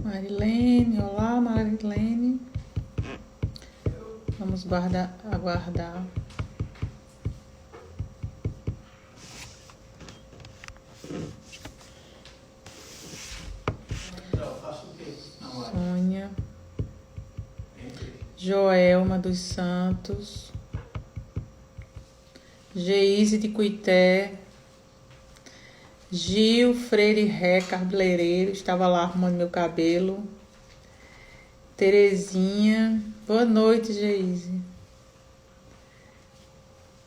Marilene, olá Marilene. Vamos aguardar. Sônia. Joelma dos Santos. Geise de Cuité. Gil Freire Ré, cabeleireiro, estava lá arrumando meu cabelo. Terezinha, boa noite, Geise.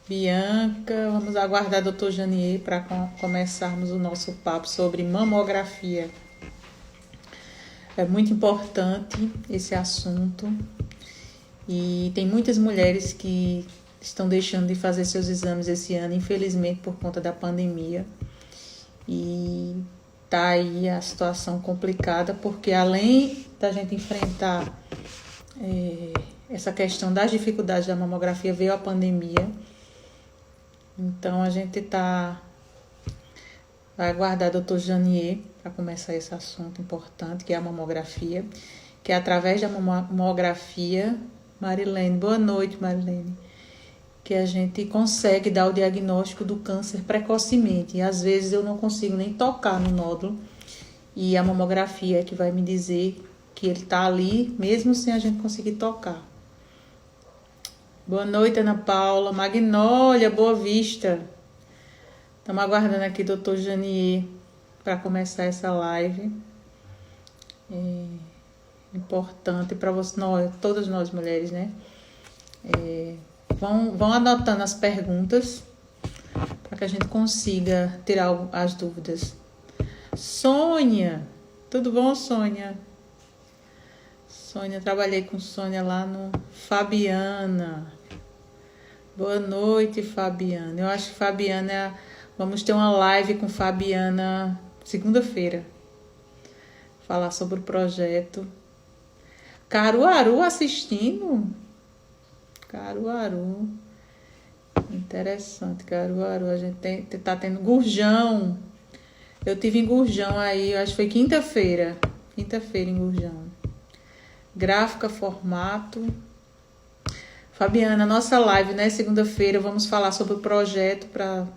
Bianca, vamos aguardar Dr. Janier para começarmos o nosso papo sobre mamografia. É muito importante esse assunto e tem muitas mulheres que estão deixando de fazer seus exames esse ano, infelizmente por conta da pandemia. E tá aí a situação complicada, porque além da gente enfrentar essa questão das dificuldades da mamografia, veio a pandemia. Então a gente vai aguardar o Dr. Janier para começar esse assunto importante, que é a mamografia, que é através da mamografia, Marilene, boa noite Marilene, que a gente consegue dar o diagnóstico do câncer precocemente. E às vezes eu não consigo nem tocar no nódulo. E a mamografia é que vai me dizer que ele está ali, mesmo sem a gente conseguir tocar. Boa noite, Ana Paula. Magnólia, Boa Vista. Estamos aguardando aqui o Dr. Janier para começar essa live. É importante para você, todas nós mulheres, né? Vão anotando as perguntas para que a gente consiga tirar as dúvidas. Sônia, tudo bom, Sônia? Sônia, trabalhei com Sônia lá no Fabiana. Boa noite, Fabiana. Eu acho que Fabiana, vamos ter uma live com Fabiana segunda-feira. Falar sobre o projeto. Caruaru assistindo? Caruaru, interessante, Caruaru, a gente tá tendo Gurjão, eu tive em Gurjão aí, eu acho que foi quinta-feira em Gurjão, gráfica, formato. Fabiana, nossa live, né, segunda-feira, vamos falar sobre o projeto para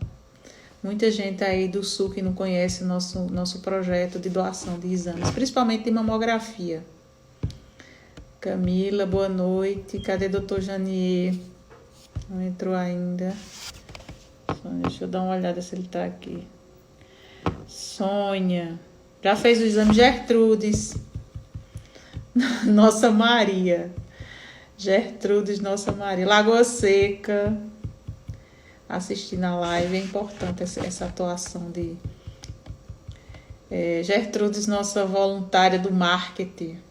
muita gente aí do Sul que não conhece nosso projeto de doação de exames, principalmente de mamografia. Camila, boa noite. Cadê Dr. Janier? Não entrou ainda. Deixa eu dar uma olhada se ele está aqui. Sônia. Já fez o exame? Gertrudes. Nossa Maria. Gertrudes, Nossa Maria. Lagoa Seca. Assistindo a live. É importante essa atuação de... Gertrudes, nossa voluntária do marketing.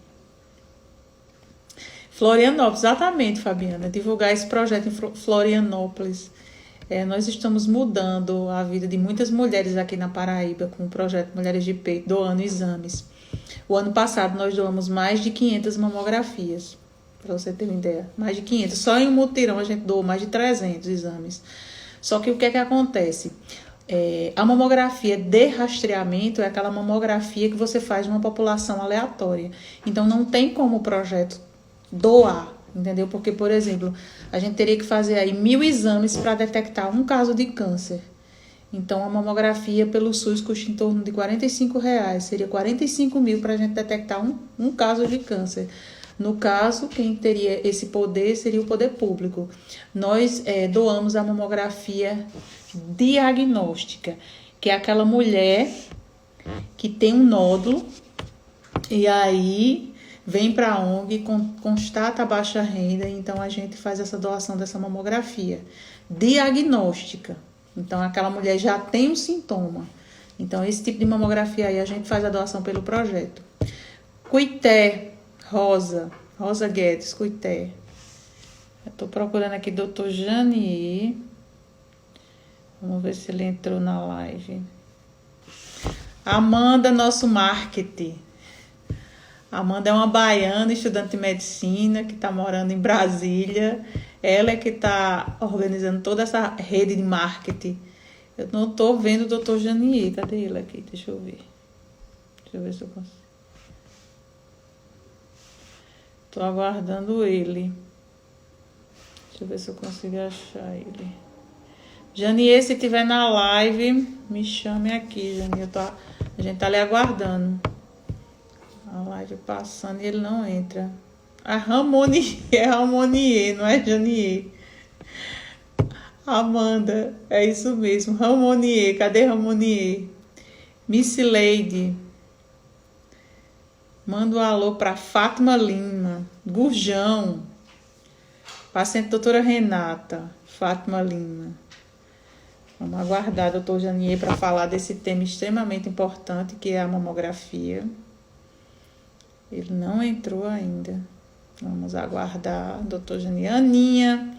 Florianópolis, exatamente, Fabiana, divulgar esse projeto em Florianópolis. Nós estamos mudando a vida de muitas mulheres aqui na Paraíba com o projeto Mulheres de Peito, doando exames. O ano passado nós doamos mais de 500 mamografias, para você ter uma ideia, mais de 500. Só em um mutirão a gente doou mais de 300 exames. Só que o que é que acontece? A mamografia de rastreamento é aquela mamografia que você faz numa população aleatória. Então não tem como o projeto doar, entendeu? Porque, por exemplo, a gente teria que fazer aí 1000 exames para detectar um caso de câncer. Então, a mamografia pelo SUS custa em torno de R$45. Seria 45 mil para a gente detectar um caso de câncer. No caso, quem teria esse poder seria o poder público. Nós doamos a mamografia diagnóstica, que é aquela mulher que tem um nódulo e aí vem para a ONG, constata a baixa renda, então a gente faz essa doação dessa mamografia diagnóstica. Então aquela mulher já tem um sintoma. Então esse tipo de mamografia aí a gente faz a doação pelo projeto. Cuité, Rosa Guedes, Cuité. Eu tô procurando aqui Dr. Janier. Vamos ver se ele entrou na live. Amanda, nosso marketing. Amanda é uma baiana, estudante de medicina, que está morando em Brasília. Ela é que está organizando toda essa rede de marketing. Eu não estou vendo o doutor Janier. Cadê ele aqui? Deixa eu ver. Deixa eu ver se eu consigo. Estou aguardando ele. Deixa eu ver se eu consigo achar ele. Janier, se estiver na live, me chame aqui, Janier. A gente está ali aguardando. A live passando e ele não entra. A Ramonier, é Ramonier, não é Janier. Amanda, é isso mesmo. Ramonier, cadê Ramonier? Miss Lady. Manda um alô para Fátima Lima. Gurjão. Paciente doutora Renata. Fátima Lima. Vamos aguardar, doutor Janier, para falar desse tema extremamente importante, que é a mamografia. Ele não entrou ainda. Vamos aguardar, doutor Janier. Aninha.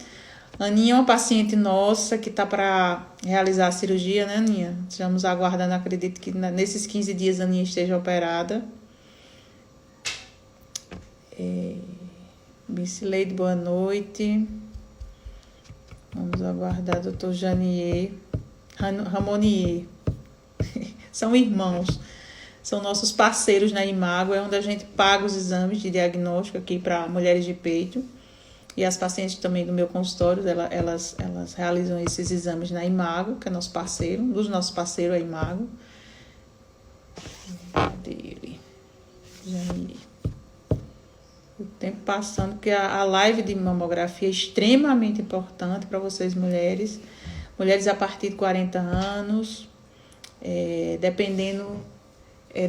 Aninha é uma paciente nossa que está para realizar a cirurgia, né, Aninha? Estamos aguardando, acredito que nesses 15 dias a Aninha esteja operada. Miss Leide, boa noite. Vamos aguardar, doutor Janier. Ramonier. São irmãos. São nossos parceiros na Imago, é onde a gente paga os exames de diagnóstico aqui para mulheres de peito. E as pacientes também do meu consultório, elas realizam esses exames na Imago, que é nosso parceiro, um dos nossos parceiros é a Imago. Cadê ele? Janier. O tempo passando, porque a live de mamografia é extremamente importante para vocês, mulheres. Mulheres a partir de 40 anos, dependendo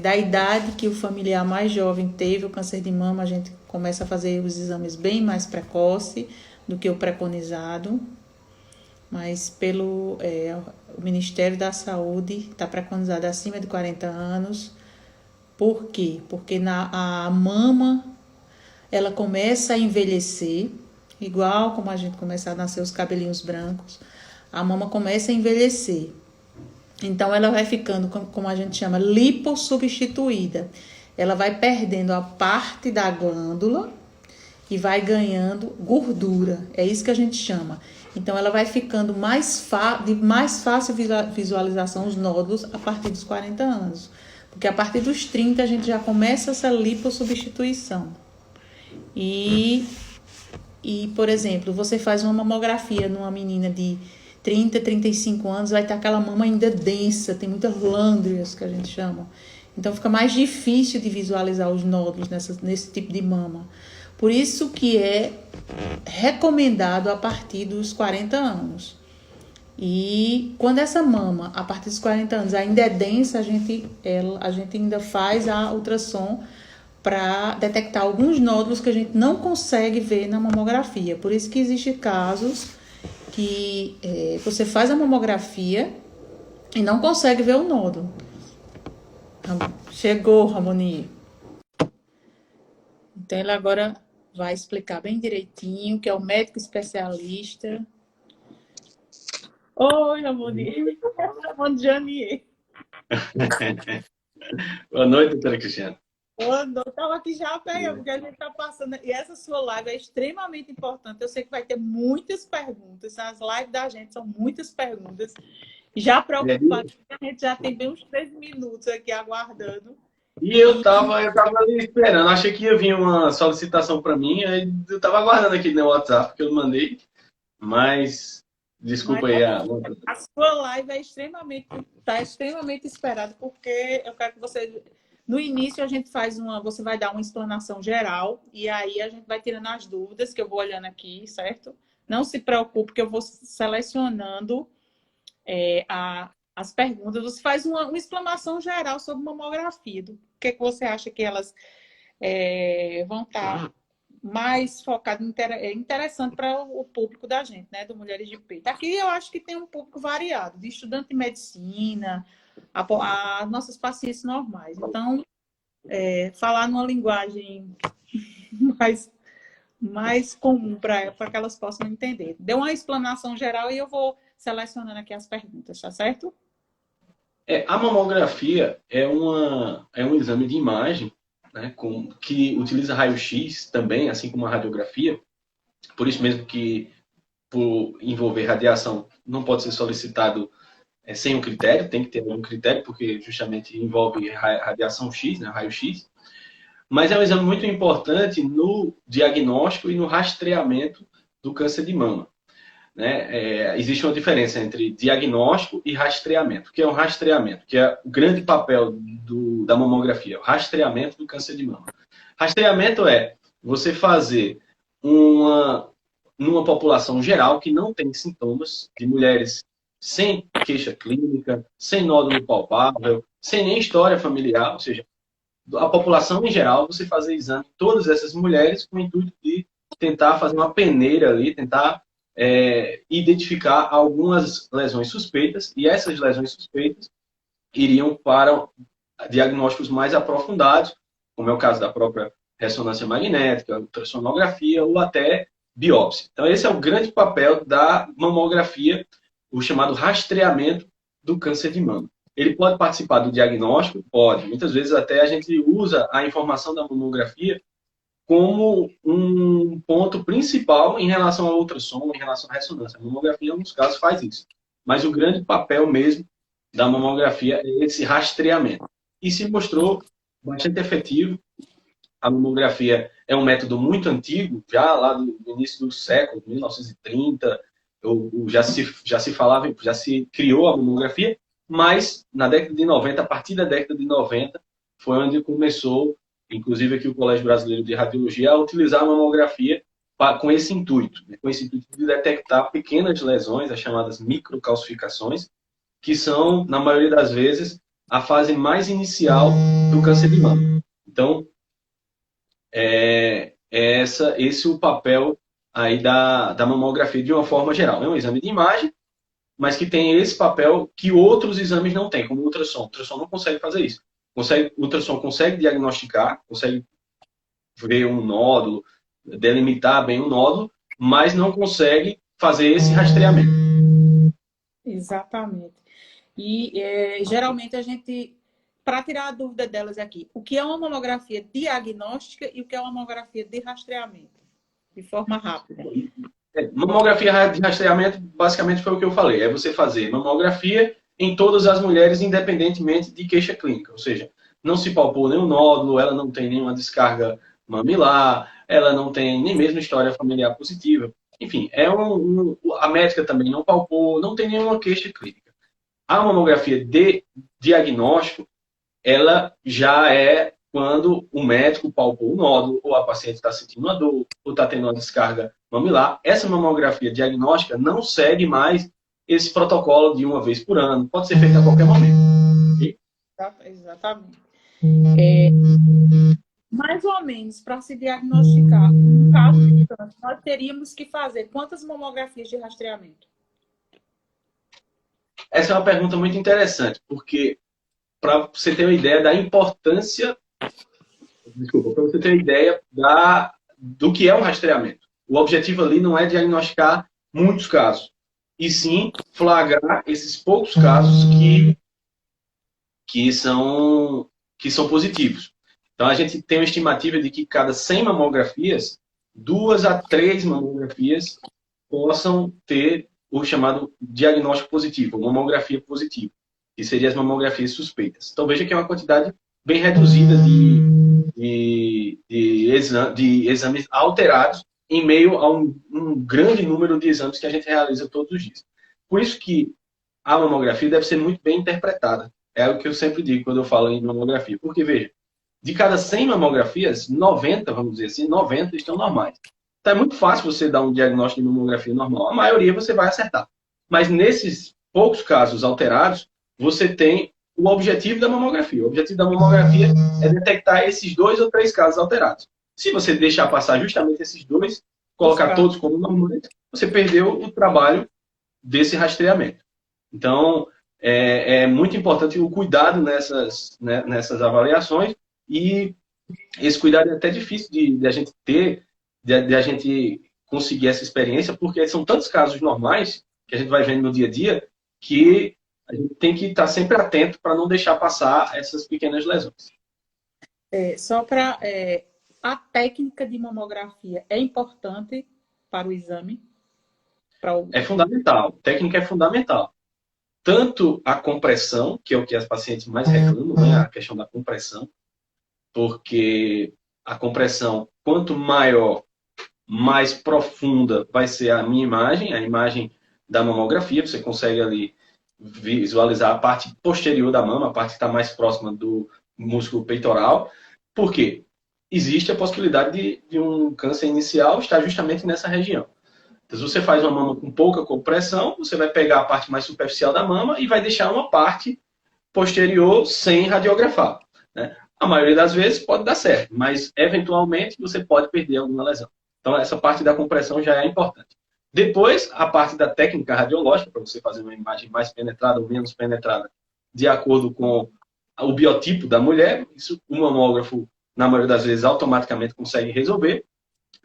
da idade que o familiar mais jovem teve o câncer de mama, a gente começa a fazer os exames bem mais precoce do que o preconizado. Mas pelo o Ministério da Saúde está preconizado acima de 40 anos. Por quê? Porque a mama ela começa a envelhecer, igual como a gente começa a nascer os cabelinhos brancos, a mama começa a envelhecer. Então, ela vai ficando, como a gente chama, lipossubstituída. Ela vai perdendo a parte da glândula e vai ganhando gordura. É isso que a gente chama. Então, ela vai ficando de mais fácil visualização os nódulos a partir dos 40 anos. Porque a partir dos 30 a gente já começa essa lipossubstituição. E, por exemplo, você faz uma mamografia numa menina de 30, 35 anos, vai ter aquela mama ainda densa, tem muitas glândulas que a gente chama. Então fica mais difícil de visualizar os nódulos nesse tipo de mama. Por isso que é recomendado a partir dos 40 anos. E quando essa mama, a partir dos 40 anos, ainda é densa, a gente ainda faz a ultrassom para detectar alguns nódulos que a gente não consegue ver na mamografia. Por isso que existem casos que você faz a mamografia e não consegue ver o nódulo. Chegou, Ramonier. Então, ele agora vai explicar bem direitinho, que é o médico especialista. Oi, Ramonier. Ramon Janier. Boa noite, doutora Cristiane. Eu estava aqui já pegando, porque a gente está passando. E essa sua live é extremamente importante. Eu sei que vai ter muitas perguntas. As lives da gente são muitas perguntas. Já preocupado, a gente já tem bem uns 3 minutos aqui aguardando. E eu tava ali esperando. Achei que ia vir uma solicitação para mim. Aí eu estava aguardando aqui no WhatsApp que eu mandei. Mas, desculpa aí. A sua live está extremamente esperada, porque eu quero que você... No início, a gente você vai dar uma explanação geral e aí a gente vai tirando as dúvidas, que eu vou olhando aqui, certo? Não se preocupe, que eu vou selecionando as perguntas. Você faz uma explanação geral sobre mamografia. Do que você acha que elas vão estar mais focadas, interessante para o público da gente, né? Do Mulheres de Peito. Aqui eu acho que tem um público variado, de estudante de medicina, a nossas pacientes normais. Então, falar numa linguagem mais comum para que elas possam entender. Deu uma explanação geral e eu vou selecionando aqui as perguntas, tá certo? A mamografia é um exame de imagem, né, que utiliza raio-x também, assim como a radiografia. Por isso mesmo que, por envolver radiação, não pode ser solicitado sem um critério, tem que ter um critério, porque justamente envolve radiação X, né, raio-x. Mas é um exame muito importante no diagnóstico e no rastreamento do câncer de mama. Né? Existe uma diferença entre diagnóstico e rastreamento. O que é o rastreamento? Que é o grande papel da mamografia, o rastreamento do câncer de mama. Rastreamento é você fazer numa população geral que não tem sintomas, de mulheres sem queixa clínica, sem nódulo palpável, sem nem história familiar, ou seja, a população em geral, você fazer exame de todas essas mulheres com o intuito de tentar fazer uma peneira ali, tentar identificar algumas lesões suspeitas, e essas lesões suspeitas iriam para diagnósticos mais aprofundados, como é o caso da própria ressonância magnética, ultrassonografia ou até biópsia. Então, esse é o grande papel da mamografia, o chamado rastreamento do câncer de mama. Ele pode participar do diagnóstico? Pode. Muitas vezes até a gente usa a informação da mamografia como um ponto principal em relação ao ultrassom, em relação à ressonância. A mamografia, em alguns casos, faz isso. Mas o grande papel mesmo da mamografia é esse rastreamento. E se mostrou bastante efetivo. A mamografia é um método muito antigo, já lá do início do século, 1930, já se falava, já se criou a mamografia, mas na década de 90, a partir da década de 90, foi onde começou, inclusive aqui o Colégio Brasileiro de Radiologia, a utilizar a mamografia com esse intuito de detectar pequenas lesões, as chamadas microcalcificações, que são, na maioria das vezes, a fase mais inicial do câncer de mama. Então, esse é o papel aí da mamografia de uma forma geral. É um exame de imagem, mas que tem esse papel que outros exames não têm, como o ultrassom. O ultrassom não consegue fazer isso. O ultrassom consegue diagnosticar, consegue ver um nódulo, delimitar bem o nódulo, mas não consegue fazer esse rastreamento. Exatamente. E geralmente a gente, para tirar a dúvida delas aqui, o que é uma mamografia diagnóstica e o que é uma mamografia de rastreamento? De forma rápida. Mamografia de rastreamento, basicamente foi o que eu falei. É você fazer mamografia em todas as mulheres, independentemente de queixa clínica. Ou seja, não se palpou nenhum nódulo, ela não tem nenhuma descarga mamilar, ela não tem nem mesmo história familiar positiva. Enfim, a médica também não palpou, não tem nenhuma queixa clínica. A mamografia de diagnóstico, ela já é quando o médico palpou o nódulo, ou a paciente está sentindo uma dor, ou está tendo uma descarga mamilar. Essa mamografia diagnóstica não segue mais esse protocolo de uma vez por ano. Pode ser feita a qualquer momento. Exatamente. Mais ou menos, para se diagnosticar um caso de câncer, nós teríamos que fazer quantas mamografias de rastreamento? Essa é uma pergunta muito interessante, porque para você ter uma ideia da importância, para você ter uma ideia do que é um rastreamento. O objetivo ali não é diagnosticar muitos casos, e sim flagrar esses poucos casos que são positivos. Então, a gente tem uma estimativa de que cada 100 mamografias, 2 a 3 mamografias possam ter o chamado diagnóstico positivo, mamografia positiva, que seriam as mamografias suspeitas. Então, veja que é uma quantidade bem reduzida de exames alterados em meio a um grande número de exames que a gente realiza todos os dias. Por isso que a mamografia deve ser muito bem interpretada. É o que eu sempre digo quando eu falo em mamografia. Porque, veja, de cada 100 mamografias, 90, vamos dizer assim, 90 estão normais. Então é muito fácil você dar um diagnóstico de mamografia normal. A maioria você vai acertar. Mas nesses poucos casos alterados, você tem o objetivo da mamografia. O objetivo da mamografia é detectar esses 2 ou 3 casos alterados. Se você deixar passar justamente esses 2, colocar todos como normais, você perdeu o trabalho desse rastreamento. Então, é muito importante o cuidado nessas avaliações, e esse cuidado é até difícil de a gente ter, de a gente conseguir essa experiência, porque são tantos casos normais que a gente vai vendo no dia a dia que a gente tem que estar sempre atento para não deixar passar essas pequenas lesões. Só para. A técnica de mamografia é importante para o exame? É fundamental, técnica é fundamental. Tanto a compressão, que é o que as pacientes mais reclamam, né? A questão da compressão, porque a compressão, quanto maior, mais profunda vai ser a minha imagem, a imagem da mamografia, você consegue ali visualizar a parte posterior da mama, a parte que está mais próxima do músculo peitoral. Por quê? Existe a possibilidade de um câncer inicial estar justamente nessa região. Então, se você faz uma mama com pouca compressão, você vai pegar a parte mais superficial da mama e vai deixar uma parte posterior sem radiografar. Né? A maioria das vezes pode dar certo, mas eventualmente você pode perder alguma lesão. Então, essa parte da compressão já é importante. Depois, a parte da técnica radiológica, para você fazer uma imagem mais penetrada ou menos penetrada, de acordo com o biotipo da mulher, isso o mamógrafo, na maioria das vezes, automaticamente consegue resolver.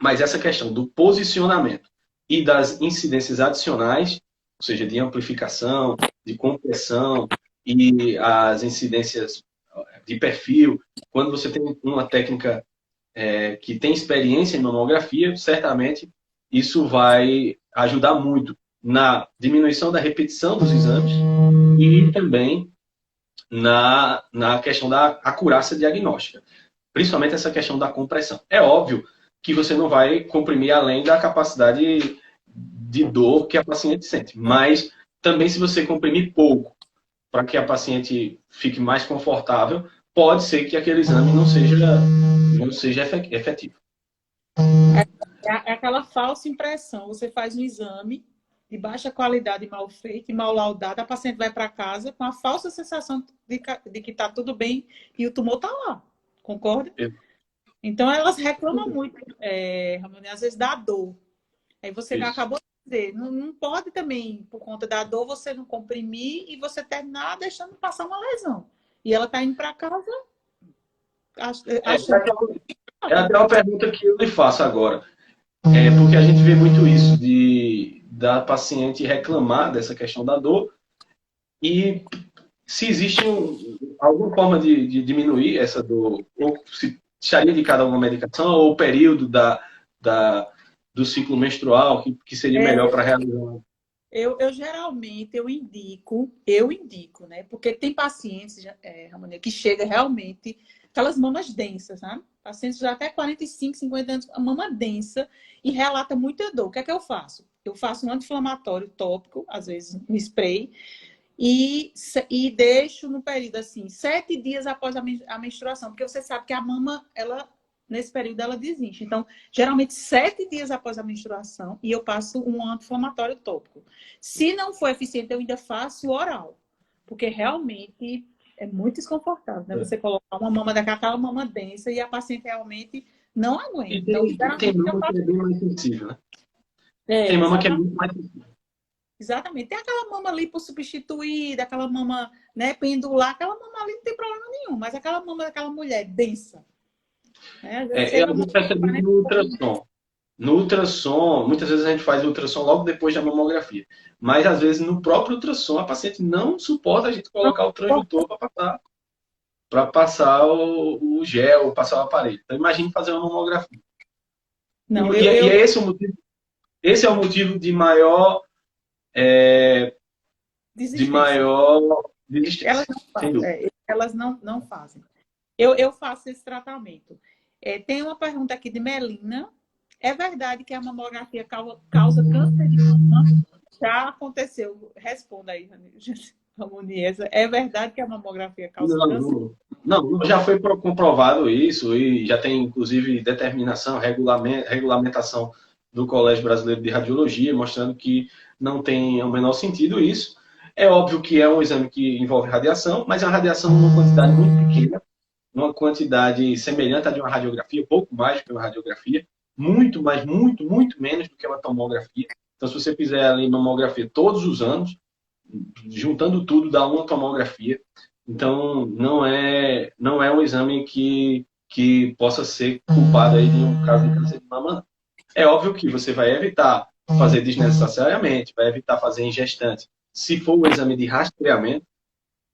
Mas essa questão do posicionamento e das incidências adicionais, ou seja, de amplificação, de compressão e as incidências de perfil, quando você tem uma técnica que tem experiência em mamografia, certamente isso vai ajudar muito na diminuição da repetição dos exames e também na questão da acurácia diagnóstica. Principalmente essa questão da compressão. É óbvio que você não vai comprimir além da capacidade de dor que a paciente sente. Mas também se você comprimir pouco para que a paciente fique mais confortável, pode ser que aquele exame não seja efetivo. É aquela falsa impressão. Você faz um exame de baixa qualidade, mal feito e mal laudado, a paciente vai para casa com a falsa sensação de que está tudo bem e o tumor está lá. Concorda? Então, elas reclamam muito, Ramone, às vezes dá dor. Aí você acabou de dizer, não pode também, por conta da dor, você não comprimir e você terminar deixando passar uma lesão. E ela está indo para casa achando... É até uma pergunta que eu lhe faço agora. Porque a gente vê muito isso da paciente reclamar dessa questão da dor e se existe alguma forma de diminuir essa dor, ou se estaria indicada alguma medicação, ou o período do ciclo menstrual que seria melhor para realizar? Eu geralmente indico, né? Porque tem pacientes, Ramone, que chega realmente aquelas mamas densas, né? Pacientes já até 45, 50 anos, a mama densa e relata muita dor. O que é que eu faço? Eu faço um anti-inflamatório tópico, às vezes um spray, e deixo no período assim, 7 dias após a menstruação, porque você sabe que a mama, nesse período, ela desincha. Então, geralmente, 7 dias após a menstruação, e eu passo um anti-inflamatório tópico. Se não for eficiente, eu ainda faço oral, porque realmente é muito desconfortável, né? Você colocar uma mama daquela mama densa e a paciente realmente não aguenta. Tem mama que é bem mais sensível, né? Tem mama que é muito mais sensível. Exatamente. Tem aquela mama lipossubstituída, aquela mama, né, pendular, aquela mama ali não tem problema nenhum, mas aquela mama daquela mulher densa. Eu percebi no ultrassom. No ultrassom, muitas vezes a gente faz o ultrassom logo depois da mamografia. Mas às vezes no próprio ultrassom a paciente não suporta a gente colocar o transdutor para passar o gel, passar o aparelho. Então imagine fazer uma mamografia. Não, e é esse é o motivo de maior desistência. Elas não fazem. Eu faço esse tratamento. Tem uma pergunta aqui de Melina. É verdade que a mamografia causa câncer de mama? Já aconteceu. Responda aí, Ramoniesa. É verdade que a mamografia causa câncer? Não, já foi comprovado isso e já tem, inclusive, determinação, regulamentação do Colégio Brasileiro de Radiologia, mostrando que não tem o menor sentido isso. É óbvio que é um exame que envolve radiação, mas é uma radiação numa quantidade muito pequena, numa quantidade semelhante à de uma radiografia, pouco mais do que uma radiografia, muito, mas muito, muito menos do que uma tomografia. Então, se você fizer ali mamografia todos os anos, juntando tudo, dá uma tomografia. Então, não é um exame que possa ser culpado aí de um caso de câncer de mama, não. É óbvio que você vai evitar fazer desnecessariamente, vai evitar fazer em gestante Se for o exame de rastreamento,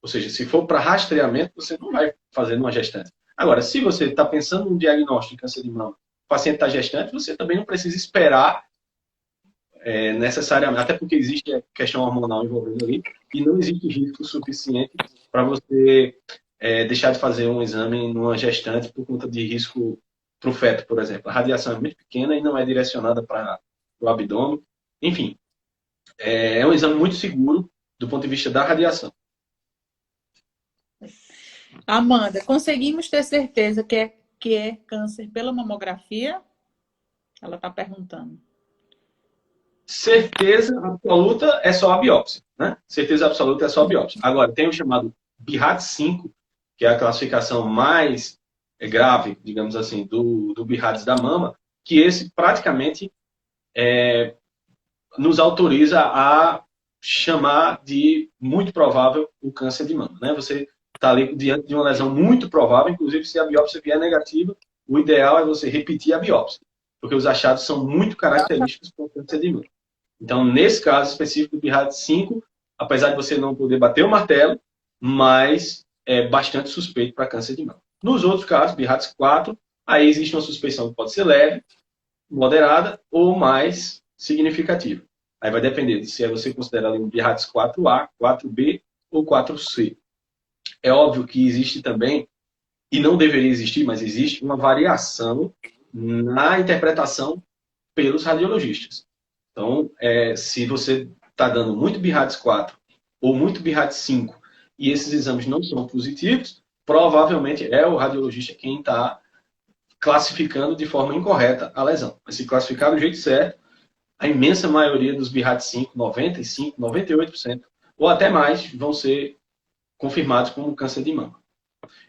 ou seja, se for para rastreamento, você não vai fazer numa gestante. Agora, se você está pensando no diagnóstico de câncer de mama, o paciente está gestante, você também não precisa esperar necessariamente, até porque existe a questão hormonal envolvendo ali, e não existe risco suficiente para você deixar de fazer um exame numa gestante por conta de risco para o feto, por exemplo. A radiação é muito pequena e não é direcionada para o abdômen. Enfim, é um exame muito seguro do ponto de vista da radiação. Amanda, conseguimos ter certeza que é câncer pela mamografia? Ela está perguntando. Certeza absoluta é só a biópsia, né? Certeza absoluta é só a biópsia. Agora, tem o chamado BIRAD-5, que é a classificação mais grave, digamos assim, do BIRADS da mama, que esse praticamente nos autoriza a chamar de muito provável o câncer de mama, né? Você está ali diante de uma lesão muito provável, inclusive se a biópsia vier negativa, o ideal é você repetir a biópsia, porque os achados são muito característicos para o câncer de mama. Então, nesse caso específico do BIRAD-5, apesar de você não poder bater o martelo, mas é bastante suspeito para câncer de mama. Nos outros casos, BIRADS-4, aí existe uma suspeição que pode ser leve, moderada ou mais significativa. Aí vai depender de se você considera ali um BIRADS 4A, 4B ou 4C. É óbvio que existe também, e não deveria existir, mas existe uma variação na interpretação pelos radiologistas. Então, se você está dando muito BIRADS 4 ou muito BIRADS 5 e esses exames não são positivos, provavelmente é o radiologista quem está classificando de forma incorreta a lesão. Mas se classificar do jeito certo, a imensa maioria dos BIRADS 5, 95, 98%, ou até mais, vão ser confirmados como câncer de mama.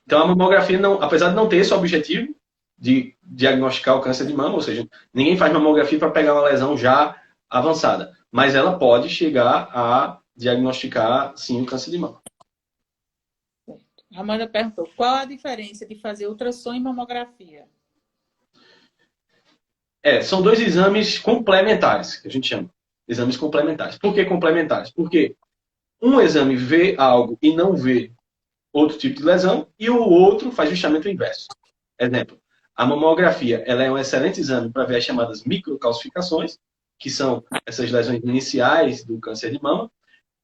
Então, a mamografia, não, apesar de não ter esse objetivo de diagnosticar o câncer de mama, ou seja, ninguém faz mamografia para pegar uma lesão já avançada, mas ela pode chegar a diagnosticar, sim, o câncer de mama. A Amanda perguntou, qual a diferença de fazer ultrassom e mamografia? São dois exames complementares, que a gente chama. Exames complementares. Por que complementares? Porque um exame vê algo e não vê outro tipo de lesão, e o outro faz justamente o inverso. Exemplo, a mamografia ela é um excelente exame para ver as chamadas microcalcificações, que são essas lesões iniciais do câncer de mama.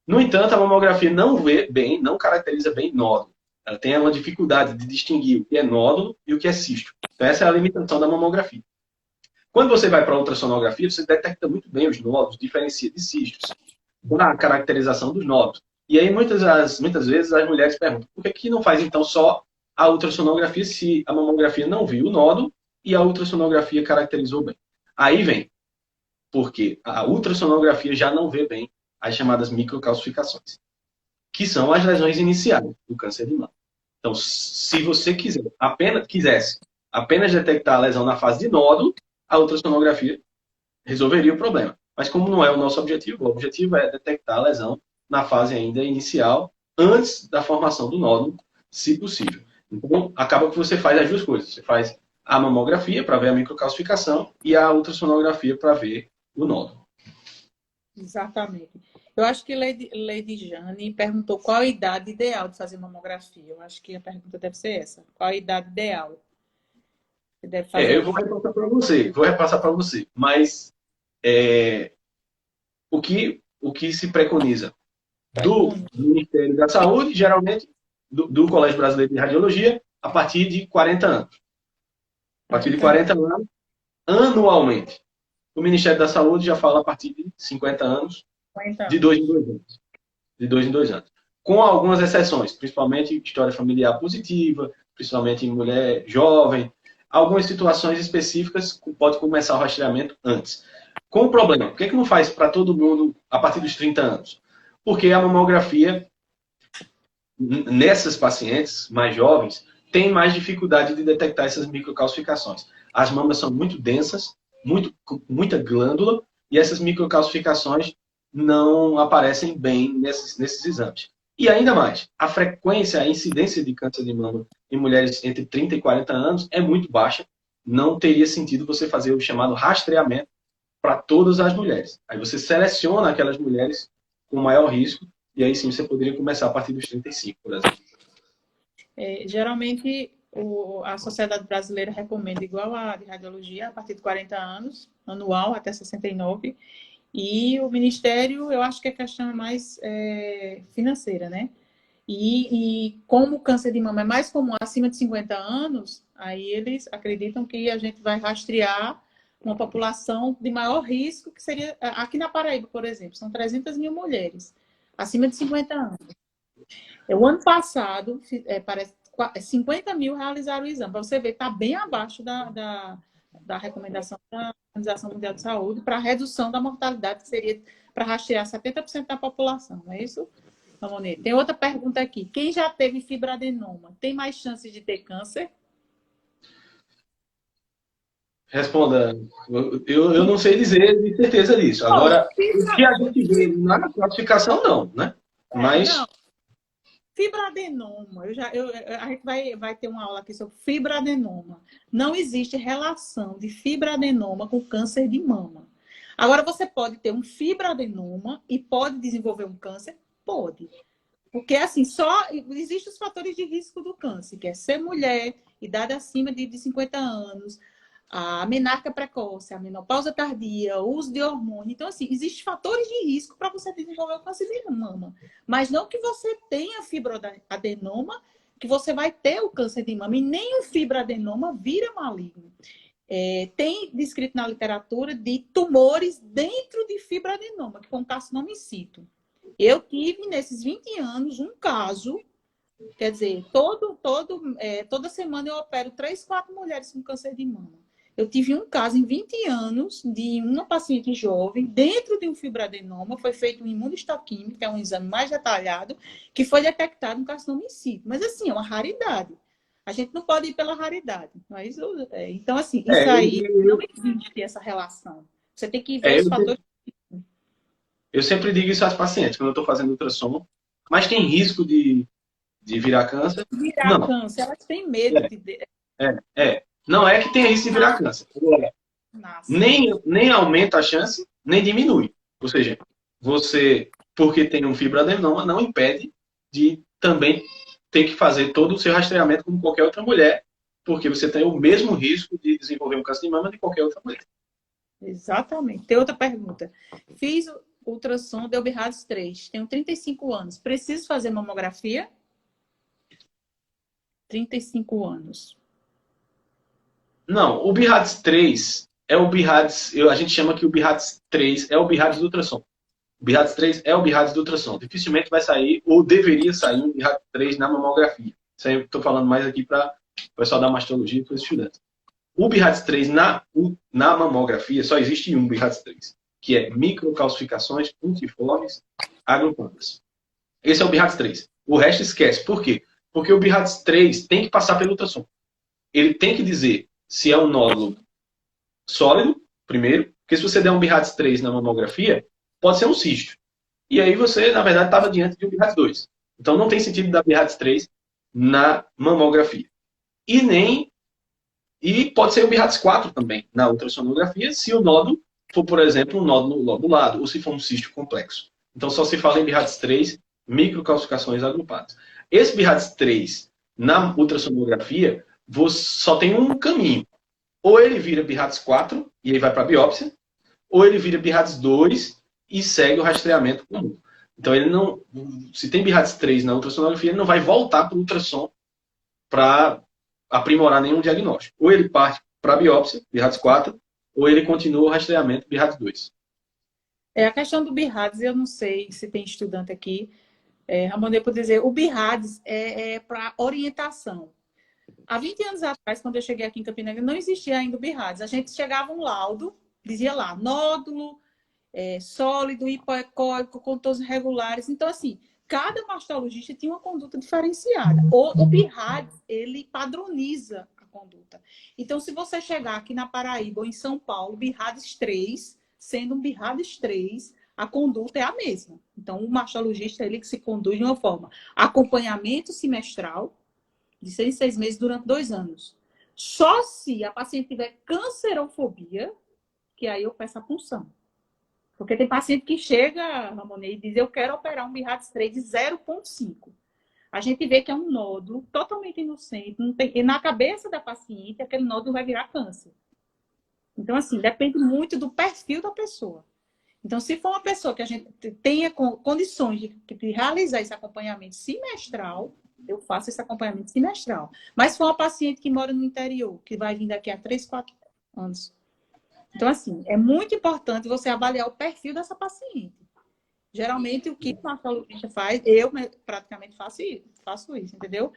No entanto, a mamografia não vê bem, não caracteriza bem nódulo. Ela tem uma dificuldade de distinguir o que é nódulo e o que é cisto. Então, essa é a limitação da mamografia. Quando você vai para a ultrassonografia, você detecta muito bem os nódulos, diferencia de cistos, da caracterização dos nódulos. E aí, muitas vezes, as mulheres perguntam, por que não faz, então, só a ultrassonografia se a mamografia não viu o nódulo e a ultrassonografia caracterizou bem? Aí vem, porque a ultrassonografia já não vê bem as chamadas microcalcificações, que são as lesões iniciais do câncer de mama. Então, se você quisesse apenas detectar a lesão na fase de nódulo, a ultrassonografia resolveria o problema. Mas como não é o nosso objetivo, o objetivo é detectar a lesão na fase ainda inicial, antes da formação do nódulo, se possível. Então, acaba que você faz as duas coisas. Você faz a mamografia para ver a microcalcificação e a ultrassonografia para ver o nódulo. Exatamente. Eu acho que Lady Jane perguntou qual a idade ideal de fazer mamografia. Eu acho que a pergunta deve ser essa. Qual a idade ideal? Você deve fazer eu vou repassar para você. Mas o que se preconiza do Ministério da Saúde, geralmente do Colégio Brasileiro de Radiologia, a partir de 40 anos. A partir de 40 anos, anualmente. O Ministério da Saúde já fala a partir de 50 anos, de 2 em 2 anos. De 2 em 2 anos. Com algumas exceções, principalmente história familiar positiva, principalmente em mulher jovem. Algumas situações específicas pode começar o rastreamento antes. Com o problema, por que não faz para todo mundo a partir dos 30 anos? Porque a mamografia, nessas pacientes mais jovens, tem mais dificuldade de detectar essas microcalcificações. As mamas são muito densas, muita glândula, e essas microcalcificações não aparecem bem nesses exames. E ainda mais, a frequência, a incidência de câncer de mama em mulheres entre 30 e 40 anos é muito baixa. Não teria sentido você fazer o chamado rastreamento para todas as mulheres. Aí você seleciona aquelas mulheres com maior risco, e aí sim você poderia começar a partir dos 35, por exemplo. Geralmente, a Sociedade Brasileira recomenda igual a de radiologia, a partir de 40 anos, anual até 69. E o Ministério, eu acho que a questão é mais financeira, né? E como o câncer de mama é mais comum acima de 50 anos, aí eles acreditam que a gente vai rastrear uma população de maior risco, que seria aqui na Paraíba, por exemplo, são 300 mil mulheres acima de 50 anos. O ano passado, parece 50 mil realizaram o exame. Para você ver, está bem abaixo da recomendação da Organização Mundial de Saúde para redução da mortalidade, que seria para rastrear 70% da população. Não é isso, Ramonê? Tem outra pergunta aqui. Quem já teve fibroadenoma tem mais chances de ter câncer? Responda. Eu não sei dizer de certeza disso. Agora, o que a gente vê na classificação, não, né? Mas... Não. Fibroadenoma, a gente vai ter uma aula aqui sobre fibroadenoma. Não existe relação de fibroadenoma com câncer de mama. Agora, você pode ter um fibroadenoma e pode desenvolver um câncer? Pode. Porque, assim, só existem os fatores de risco do câncer, que é ser mulher, idade acima de 50 anos, a menarca precoce, a menopausa tardia, o uso de hormônio. Então, assim, existem fatores de risco para você desenvolver o câncer de mama. Mas não que você tenha fibroadenoma, que você vai ter o câncer de mama. E nem o fibroadenoma vira maligno. Tem descrito na literatura de tumores dentro de fibroadenoma, que foi um carcinoma in situ. Eu tive, nesses 20 anos, um caso, quer dizer, toda semana eu opero 3, 4 mulheres com câncer de mama. Eu tive um caso em 20 anos de uma paciente jovem, dentro de um fibroadenoma, foi feito um imunohistoquímico, que é um exame mais detalhado, que foi detectado um carcinoma in situ. Mas, assim, é uma raridade. A gente não pode ir pela raridade. Mas, então, assim, isso aí não existe essa relação. Você tem que ver os fatores. Eu sempre digo isso às pacientes, quando eu estou fazendo ultrassom, mas tem risco de virar câncer? Virar Não. câncer, elas têm medo de. Não é que tem risco de virar câncer. Nem aumenta a chance, nem diminui. Ou seja, você, porque tem um fibroadenoma, não impede de também ter que fazer todo o seu rastreamento como qualquer outra mulher, porque você tem o mesmo risco de desenvolver um câncer de mama de qualquer outra mulher. Exatamente. Tem outra pergunta. Fiz ultrassom, deu BIRADS 3. Tenho 35 anos. Preciso fazer mamografia? 35 anos. Não, o BIRADS 3 é o BIRADS, a gente chama que o BIRADS 3 é o BIRADS do ultrassom. O BIRADS 3 é o BIRADS do ultrassom. Dificilmente vai sair, ou deveria sair, um BIRADS 3 na mamografia. Isso aí eu estou falando mais aqui para o pessoal da mastologia e para os estudantes. O BIRADS 3 na mamografia, só existe um BIRADS 3, que é microcalcificações puntiformes agrupadas. Esse é o BIRADS 3. O resto esquece. Por quê? Porque o BIRADS 3 tem que passar pelo ultrassom. Ele tem que dizer se é um nódulo sólido, primeiro, porque se você der um BIRADS 3 na mamografia, pode ser um cisto. E aí você, na verdade, estava diante de um BIRADS 2. Então não tem sentido dar BIRADS 3 na mamografia. E pode ser o BIRADS 4 também, na ultrassonografia, se o nódulo for, por exemplo, um nódulo lobulado, ou se for um cisto complexo. Então só se fala em BIRADS 3, microcalcificações agrupadas. Esse BIRADS 3, na ultrassonografia, você só tem um caminho. Ou ele vira BIRADS 4, e aí vai para a biópsia, ou ele vira BIRADS 2 e segue o rastreamento comum. Então ele não, se tem BIRADS 3 na ultrassonografia, ele não vai voltar para o ultrassom para aprimorar nenhum diagnóstico. Ou ele parte para a biópsia, BIRADS 4, ou ele continua o rastreamento, BIRADS 2. A questão do BIRADS, eu não sei se tem estudante aqui. Ramon, eu posso dizer, o BIRADS é para orientação. Há 20 anos atrás, quando eu cheguei aqui em Campina Grande, não existia ainda o BIRADS. A gente chegava um laudo, dizia lá, nódulo, sólido, hipoecóico, contornos regulares. Então, assim, cada mastologista tinha uma conduta diferenciada. O BIRADS, ele padroniza a conduta. Então, se você chegar aqui na Paraíba ou em São Paulo, BIRADS 3, sendo um BIRADS 3, a conduta é a mesma. Então, o mastologista, ele que se conduz de uma forma. Acompanhamento semestral, de 6 em 6 meses, durante 2 anos. Só se a paciente tiver cancerofobia, que aí eu peço a punção. Porque tem paciente que chega, Ramona, e diz, eu quero operar um BIRADS 3 de 0,5. A gente vê que é um nódulo totalmente inocente, não tem, e na cabeça da paciente, aquele nódulo vai virar câncer. Então, assim, depende muito do perfil da pessoa. Então, se for uma pessoa que a gente tenha condições de realizar esse acompanhamento semestral, eu faço esse acompanhamento semestral. Mas se for uma paciente que mora no interior, que vai vir daqui a 3, 4 anos. Então, assim, é muito importante você avaliar o perfil dessa paciente. Geralmente, o que o mastologista faz, eu praticamente faço isso, entendeu?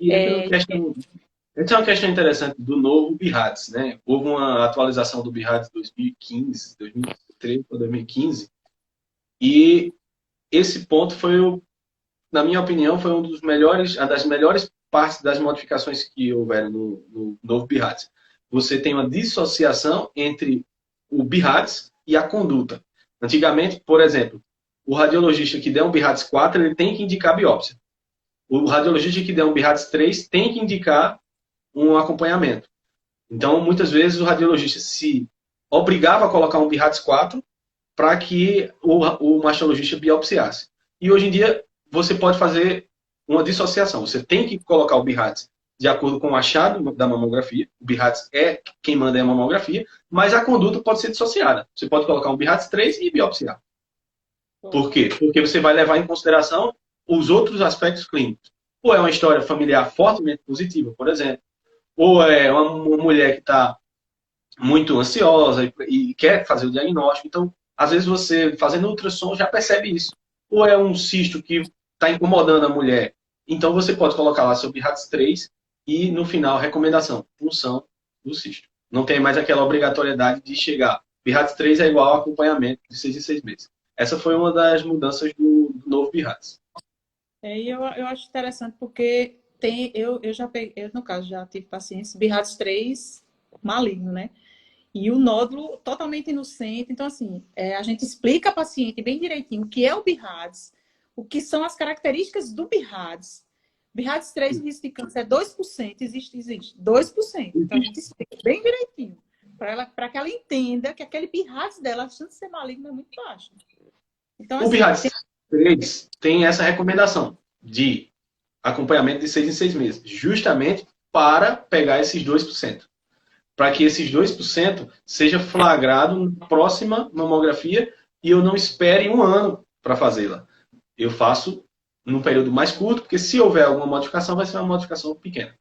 E essa é uma questão interessante do novo BIRADS, né? Houve uma atualização do BIRADS 2015, 2013 para 2015, e esse ponto foi, na minha opinião, foi uma das melhores partes das modificações que houveram no novo BIRADS. Você tem uma dissociação entre o BIRADS e a conduta. Antigamente, por exemplo, o radiologista que der um BIRADS 4, ele tem que indicar biópsia. O radiologista que der um BIRADS 3 tem que indicar um acompanhamento. Então, muitas vezes, o radiologista se obrigava a colocar um BIRADS 4 para que o mastologista biopsiasse. E hoje em dia, você pode fazer uma dissociação. Você tem que colocar o BIRADS de acordo com o achado da mamografia. O BIRADS é quem manda é a mamografia, mas a conduta pode ser dissociada. Você pode colocar um BIRADS 3 e biopsiar. Por quê? Porque você vai levar em consideração os outros aspectos clínicos. Ou é uma história familiar fortemente positiva, por exemplo, ou é uma mulher que está muito ansiosa e quer fazer o diagnóstico. Então, às vezes você, fazendo ultrassom, já percebe isso. Ou é um cisto que está incomodando a mulher. Então, você pode colocar lá seu BIRADS 3 e, no final, recomendação, punção do cisto. Não tem mais aquela obrigatoriedade de chegar. BIRADS 3 é igual ao acompanhamento de 6 em 6 meses. Essa foi uma das mudanças do novo BIRADS. E eu acho interessante porque eu já peguei, eu, no caso, já tive pacientes BIRADS 3 maligno, né? E o nódulo totalmente inocente. Então, assim, a gente explica a paciente bem direitinho o que é o BIRADS, o que são as características do BIRADS. BIRADS 3, o risco de câncer é 2%, existe 2%. Então, a gente explica bem direitinho, para que ela entenda que aquele BIRADS dela, a chance de ser maligno é muito baixa. Então, O assim, BIRADS 3 tem essa recomendação de acompanhamento de 6 em 6 meses, justamente para pegar esses 2%. Para que esses 2% seja flagrado na próxima mamografia e eu não espere um ano para fazê-la. Eu faço num período mais curto, porque se houver alguma modificação, vai ser uma modificação pequena.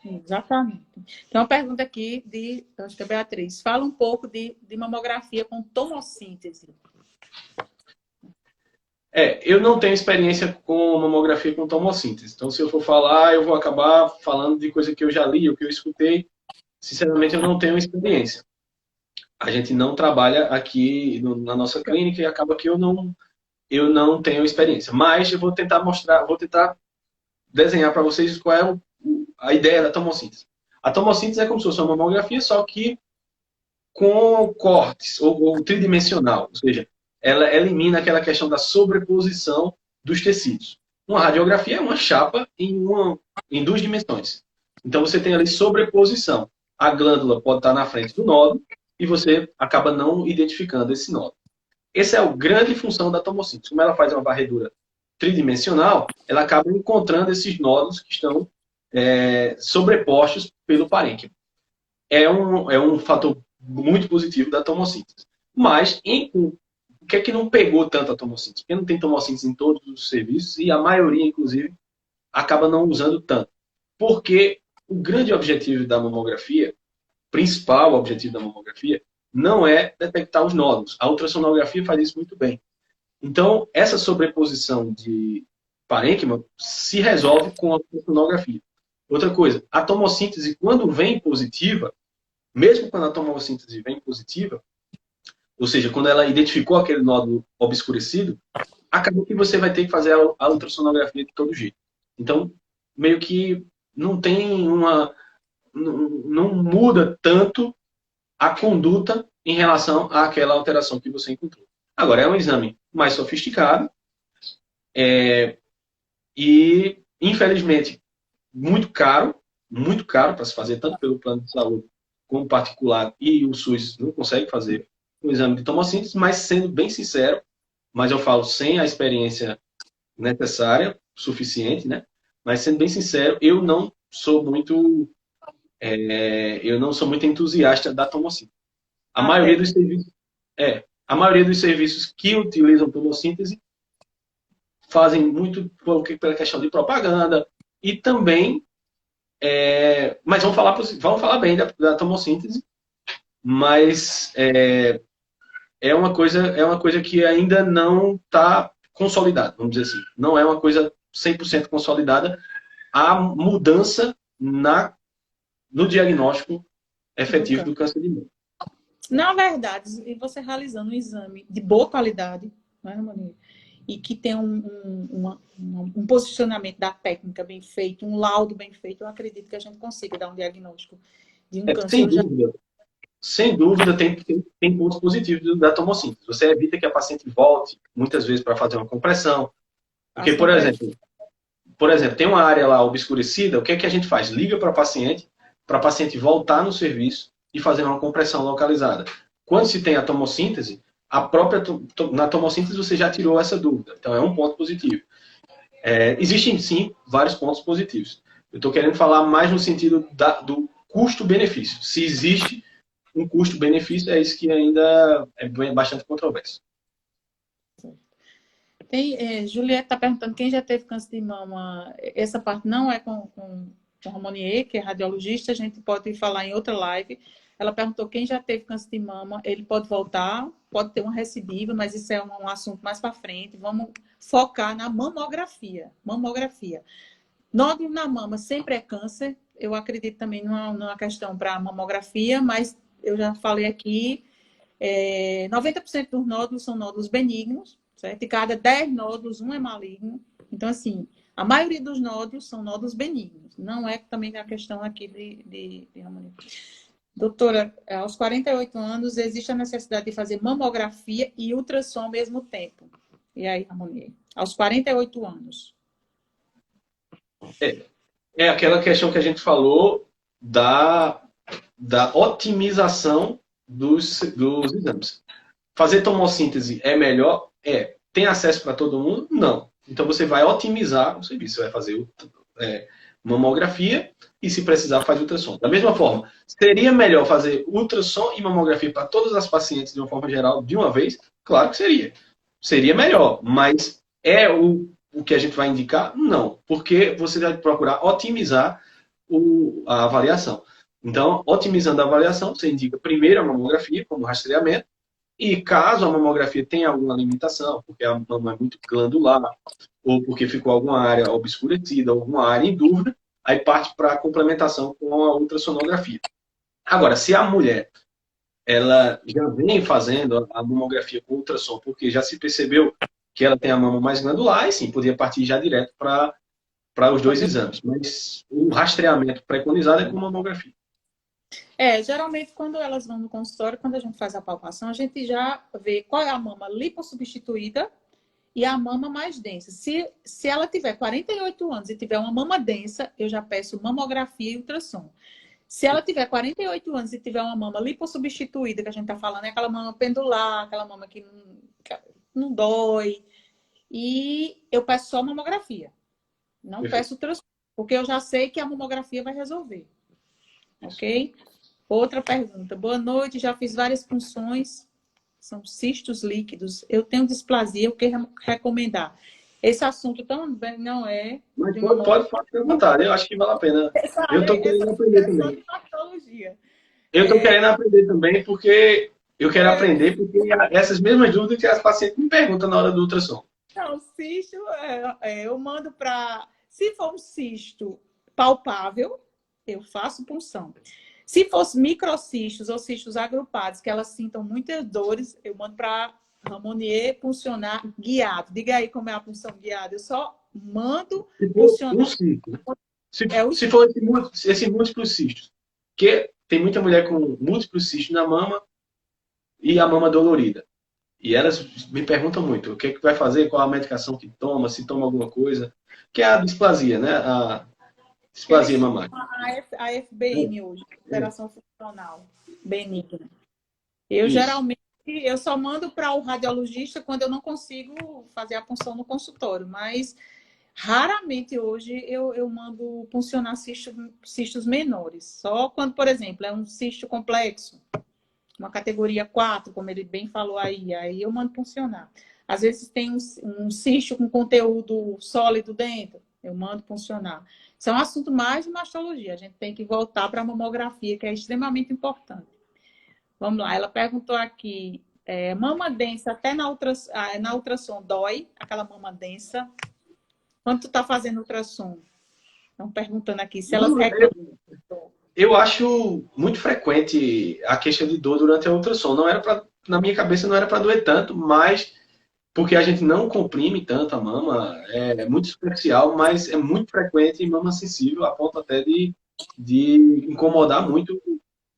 Exatamente. Tem uma pergunta aqui acho que é Beatriz. Fala um pouco de mamografia com tomossíntese. Eu não tenho experiência com mamografia com tomossíntese. Então, se eu for falar, eu vou acabar falando de coisa que eu já li, ou que eu escutei. Sinceramente, eu não tenho experiência. A gente não trabalha aqui na nossa clínica e acaba que eu não tenho experiência. Mas eu vou tentar mostrar, vou tentar desenhar para vocês qual é a ideia da tomossíntese. A tomossíntese é como se fosse uma mamografia, só que com cortes, ou tridimensional. Ou seja, ela elimina aquela questão da sobreposição dos tecidos. Uma radiografia é uma chapa em duas dimensões. Então, você tem ali sobreposição. A glândula pode estar na frente do nódulo e você acaba não identificando esse nódulo. Essa é a grande função da tomossíntese. Como ela faz uma varredura tridimensional, ela acaba encontrando esses nódulos que estão sobrepostos pelo parênquima. É um fator muito positivo da tomossíntese. Mas, o que é que não pegou tanto a tomossíntese? Porque não tem tomossíntese em todos os serviços e a maioria, inclusive, acaba não usando tanto. Porque o grande objetivo da mamografia, principal objetivo da mamografia, não é detectar os nódulos. A ultrassonografia faz isso muito bem. Então, essa sobreposição de parênquima se resolve com a ultrassonografia. Outra coisa, a tomossíntese, quando vem positiva, mesmo quando a tomossíntese vem positiva, ou seja, quando ela identificou aquele nódulo obscurecido, acaba que você vai ter que fazer a ultrassonografia de todo jeito. Então, meio que não tem não muda tanto a conduta em relação àquela alteração que você encontrou. Agora, é um exame mais sofisticado e, infelizmente, muito caro para se fazer, tanto pelo plano de saúde como particular, e o SUS não consegue fazer o exame de tomossíntese, mas sendo bem sincero, mas eu falo sem a experiência necessária, suficiente, né? Mas sendo bem sincero, eu não sou muito entusiasta da tomossíntese. A maioria dos serviços, a maioria dos serviços que utilizam tomossíntese fazem muito pela questão de propaganda e também, mas vamos falar bem da tomossíntese, mas é uma coisa que ainda não está consolidada, vamos dizer assim. Não é uma coisa 100% consolidada a mudança no diagnóstico efetivo do câncer de mama. Na verdade, e você realizando um exame de boa qualidade, não é, Ramoni? E que tem um posicionamento da técnica bem feito, um laudo bem feito, eu acredito que a gente consiga dar um diagnóstico de um câncer. Sem dúvida, tem pontos positivos da tomossíntese. Você evita que a paciente volte, muitas vezes, para fazer uma compressão. Porque, por exemplo, tem uma área lá obscurecida, o que é que a gente faz? Liga para a paciente voltar no serviço e fazer uma compressão localizada. Quando se tem a tomossíntese, na tomossíntese você já tirou essa dúvida. Então, é um ponto positivo. Existem, sim, vários pontos positivos. Eu estou querendo falar mais no sentido do custo-benefício. Se existe um custo-benefício, é isso que ainda é bastante controverso. Juliette está perguntando quem já teve câncer de mama. Essa parte não é com Ramonier, que é radiologista, a gente pode falar em outra live. Ela perguntou quem já teve câncer de mama, ele pode voltar, pode ter uma recidiva, mas isso é um assunto mais para frente. Vamos focar na mamografia. Nódulo na mama sempre é câncer. Eu acredito também numa questão para mamografia, mas eu já falei aqui, 90% dos nódulos são nódulos benignos, certo? E cada 10 nódulos, um é maligno. Então, assim, a maioria dos nódulos são nódulos benignos. Não é também a questão aqui de Ramoni. Doutora, aos 48 anos, existe a necessidade de fazer mamografia e ultrassom ao mesmo tempo. E aí, Ramoni? Aos 48 anos. É aquela questão que a gente falou da otimização dos exames. Fazer tomossíntese é melhor? Tem acesso para todo mundo? Não. Então você vai otimizar o serviço. Você vai fazer mamografia e, se precisar, faz ultrassom. Da mesma forma, seria melhor fazer ultrassom e mamografia para todas as pacientes de uma forma geral de uma vez? Claro que seria. Seria melhor, mas é o que a gente vai indicar? Não. Porque você vai procurar otimizar a avaliação. Então, otimizando a avaliação, você indica primeiro a mamografia como rastreamento, e caso a mamografia tenha alguma limitação, porque a mama é muito glandular, ou porque ficou alguma área obscurecida, alguma área em dúvida, aí parte para a complementação com a ultrassonografia. Agora, se a mulher ela já vem fazendo a mamografia com ultrassom, porque já se percebeu que ela tem a mama mais glandular, e sim, podia partir já direto para os dois exames. Mas o rastreamento preconizado é com mamografia. Geralmente, quando elas vão no consultório, quando a gente faz a palpação, a gente já vê qual é a mama lipossubstituída e a mama mais densa. Se ela tiver 48 anos e tiver uma mama densa, eu já peço mamografia e ultrassom. Se ela tiver 48 anos e tiver uma mama lipossubstituída, que a gente está falando, é aquela mama pendular, aquela mama que não dói, e eu peço só mamografia. Não peço ultrassom, porque eu já sei que a mamografia vai resolver. Ok? Outra pergunta. Boa noite, já fiz várias punções. São cistos líquidos. Eu tenho displasia, o que recomendar? Esse assunto também não é... Mas pode perguntar, eu acho que vale a pena. Eu estou querendo aprender também. Eu estou querendo aprender também, porque eu quero aprender, porque essas mesmas dúvidas que as pacientes me perguntam na hora do ultrassom. Não, cisto, eu mando para... Se for um cisto palpável, eu faço punção. Se fosse microcistos ou cistos agrupados, que elas sintam muitas dores, eu mando para Ramonier puncionar guiado. Diga aí como é a punção guiada. Eu só mando puncionar. Se for esse múltiplos cistos, porque tem muita mulher com múltiplos cistos na mama e a mama dolorida. E elas me perguntam muito o que vai fazer, qual a medicação que toma, se toma alguma coisa, que é a displasia, né? A displasia mamária. A FBM hoje, alteração funcional benigna. Eu geralmente eu só mando para o radiologista quando eu não consigo fazer a punção no consultório, mas raramente hoje eu mando puncionar cistos menores. Só quando, por exemplo, é um cisto complexo, uma categoria 4, como ele bem falou aí eu mando puncionar. Às vezes tem um cisto com conteúdo sólido dentro, eu mando puncionar. Isso é um assunto mais de mastologia, a gente tem que voltar para a mamografia, que é extremamente importante. Vamos lá, ela perguntou aqui, mama densa até na ultrassom dói? Aquela mama densa. Quando tu tá fazendo ultrassom? Estão perguntando aqui se elas reclamam. Eu acho muito frequente a queixa de dor durante a ultrassom. Não era pra, na minha cabeça não era para doer tanto, mas porque a gente não comprime tanto a mama, é muito superficial, mas é muito frequente em mama sensível, a ponto até de incomodar muito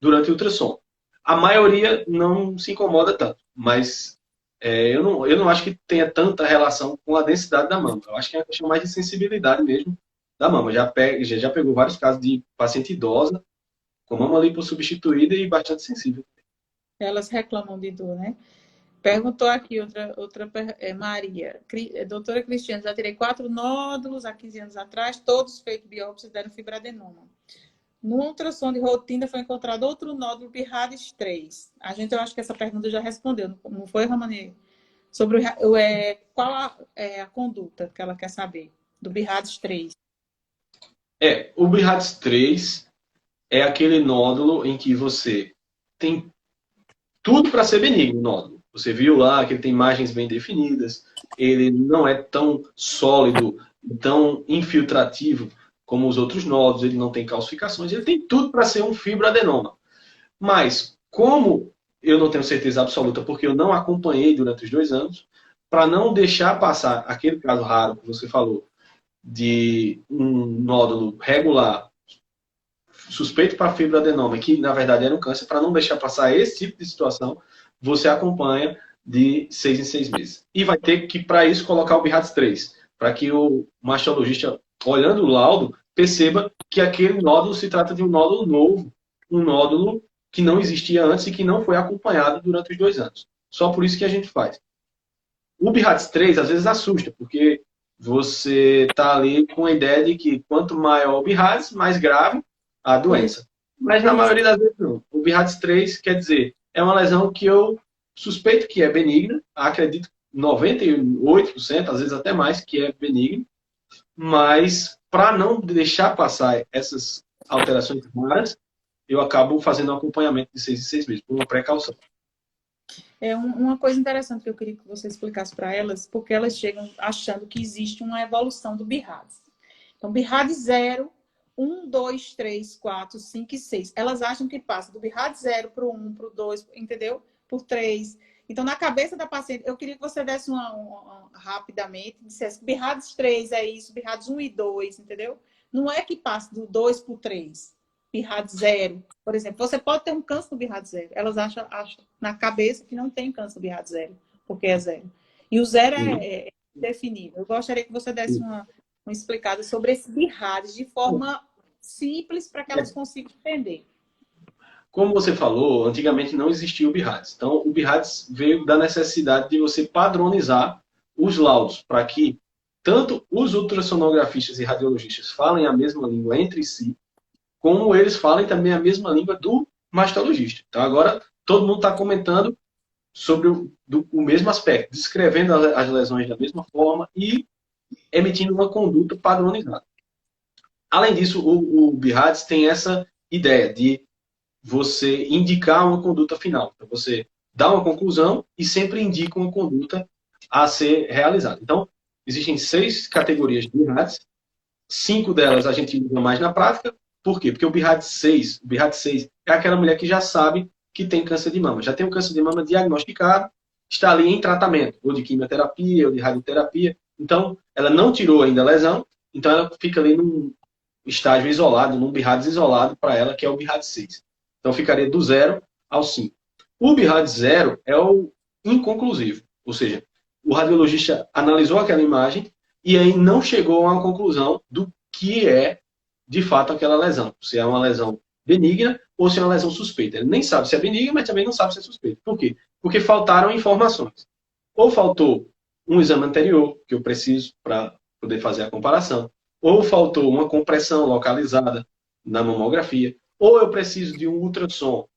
durante o ultrassom. A maioria não se incomoda tanto, mas eu não acho que tenha tanta relação com a densidade da mama. Eu acho que é uma questão mais de sensibilidade mesmo da mama. Já pegou vários casos de paciente idosa com mama lipossubstituída e bastante sensível. Elas reclamam de dor, né? Perguntou aqui Maria. Doutora Cristiane, já tirei 4 nódulos há 15 anos atrás, todos feitos biópsias deram fibroadenoma. No ultrassom de rotina foi encontrado outro nódulo BIRADS 3. Eu acho que essa pergunta já respondeu, não foi, Ramani? Sobre qual a conduta que ela quer saber do BIRADS 3. O BIRADS 3 é aquele nódulo em que você tem tudo para ser benigno, o nódulo. Você viu lá que ele tem imagens bem definidas, ele não é tão sólido, tão infiltrativo como os outros nódulos, ele não tem calcificações, ele tem tudo para ser um fibroadenoma. Mas, como eu não tenho certeza absoluta, porque eu não acompanhei durante os 2 anos, para não deixar passar aquele caso raro que você falou, de um nódulo regular, suspeito para fibroadenoma, que na verdade era um câncer, para não deixar passar esse tipo de situação, você acompanha de 6 em 6 meses. E vai ter que, para isso, colocar o BIRADS 3, para que o mastologista, olhando o laudo, perceba que aquele nódulo se trata de um nódulo novo, um nódulo que não existia antes e que não foi acompanhado durante os 2 anos. Só por isso que a gente faz. O BIRADS 3 às vezes assusta, porque você está ali com a ideia de que quanto maior o BIRADS, mais grave a doença. Mas na maioria das vezes não. O BIRADS 3 quer dizer, é uma lesão que eu suspeito que é benigna, acredito 98%, às vezes até mais, que é benigna, mas para não deixar passar essas alterações raras, eu acabo fazendo um acompanhamento de 6 em 6 meses, por uma precaução. Uma coisa interessante que eu queria que você explicasse para elas, porque elas chegam achando que existe uma evolução do BIRADS. Então, BIRADS 0, 1, 2, 3, 4, 5 e 6. Elas acham que passa do BIRADS 0 para o 1, para o 2, entendeu? Por 3. Então, na cabeça da paciente, eu queria que você desse rapidamente, dissesse que BIRADS 3 é isso, BIRADS 1 e 2, entendeu? Não é que passa do 2 para o 3. BIRADS 0, por exemplo. Você pode ter um câncer no BIRADS 0. Elas acham na cabeça que não tem câncer no BIRADS 0, porque é 0. E o 0 é definido. Eu gostaria que você desse uma explicada sobre esse BIRADS de forma simples para que elas consigam entender. Como você falou, antigamente não existia o BIRADS. Então, o BIRADS veio da necessidade de você padronizar os laudos, para que tanto os ultrassonografistas e radiologistas falem a mesma língua entre si, como eles falem também a mesma língua do mastologista. Então, agora, todo mundo está comentando sobre o mesmo aspecto, descrevendo as lesões da mesma forma e emitindo uma conduta padronizada. Além disso, o BIRADS tem essa ideia de você indicar uma conduta final. Então, você dá uma conclusão e sempre indica uma conduta a ser realizada. Então, existem 6 categorias de BIRADS, 5 delas a gente usa mais na prática. Por quê? Porque o BIRADS 6 é aquela mulher que já sabe que tem câncer de mama. Já tem um câncer de mama diagnosticado, está ali em tratamento, ou de quimioterapia, ou de radioterapia. Então, ela não tirou ainda a lesão, então ela fica ali num estágio isolado, num BIRADS isolado para ela, que é o BIRADS 6. Então, ficaria do 0 ao 5. O BIRADS 0 é o inconclusivo, ou seja, o radiologista analisou aquela imagem e aí não chegou a uma conclusão do que é de fato aquela lesão. Se é uma lesão benigna ou se é uma lesão suspeita. Ele nem sabe se é benigna, mas também não sabe se é suspeita. Por quê? porque faltaram informações. Ou faltou um exame anterior, que eu preciso para poder fazer a comparação, ou faltou uma compressão localizada na mamografia, ou eu preciso de um ultrassom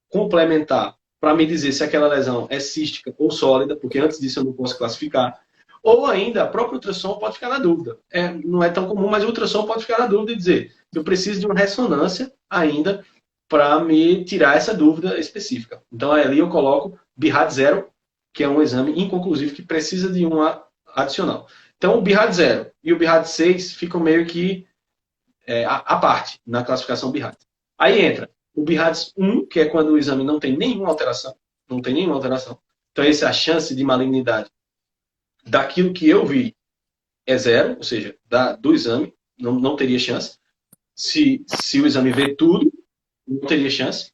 complementar para me dizer se aquela lesão é cística ou sólida, porque antes disso eu não posso classificar. Ou ainda, a própria ultrassom pode ficar na dúvida. Não é tão comum, mas o ultrassom pode ficar na dúvida e dizer, eu preciso de uma ressonância ainda para me tirar essa dúvida específica. Então, ali eu coloco BIRAD 0, que é um exame inconclusivo que precisa de um adicional. Então, o BIRAD 0 e o BIRAD 6 ficam meio que à parte na classificação BIRAD. Aí entra o BIRAD 1, que é quando o exame não tem nenhuma alteração. Não tem nenhuma alteração. Então, essa é a chance de malignidade daquilo que eu vi é 0, ou seja, do exame, não teria chance. Se o exame vê tudo, não teria chance.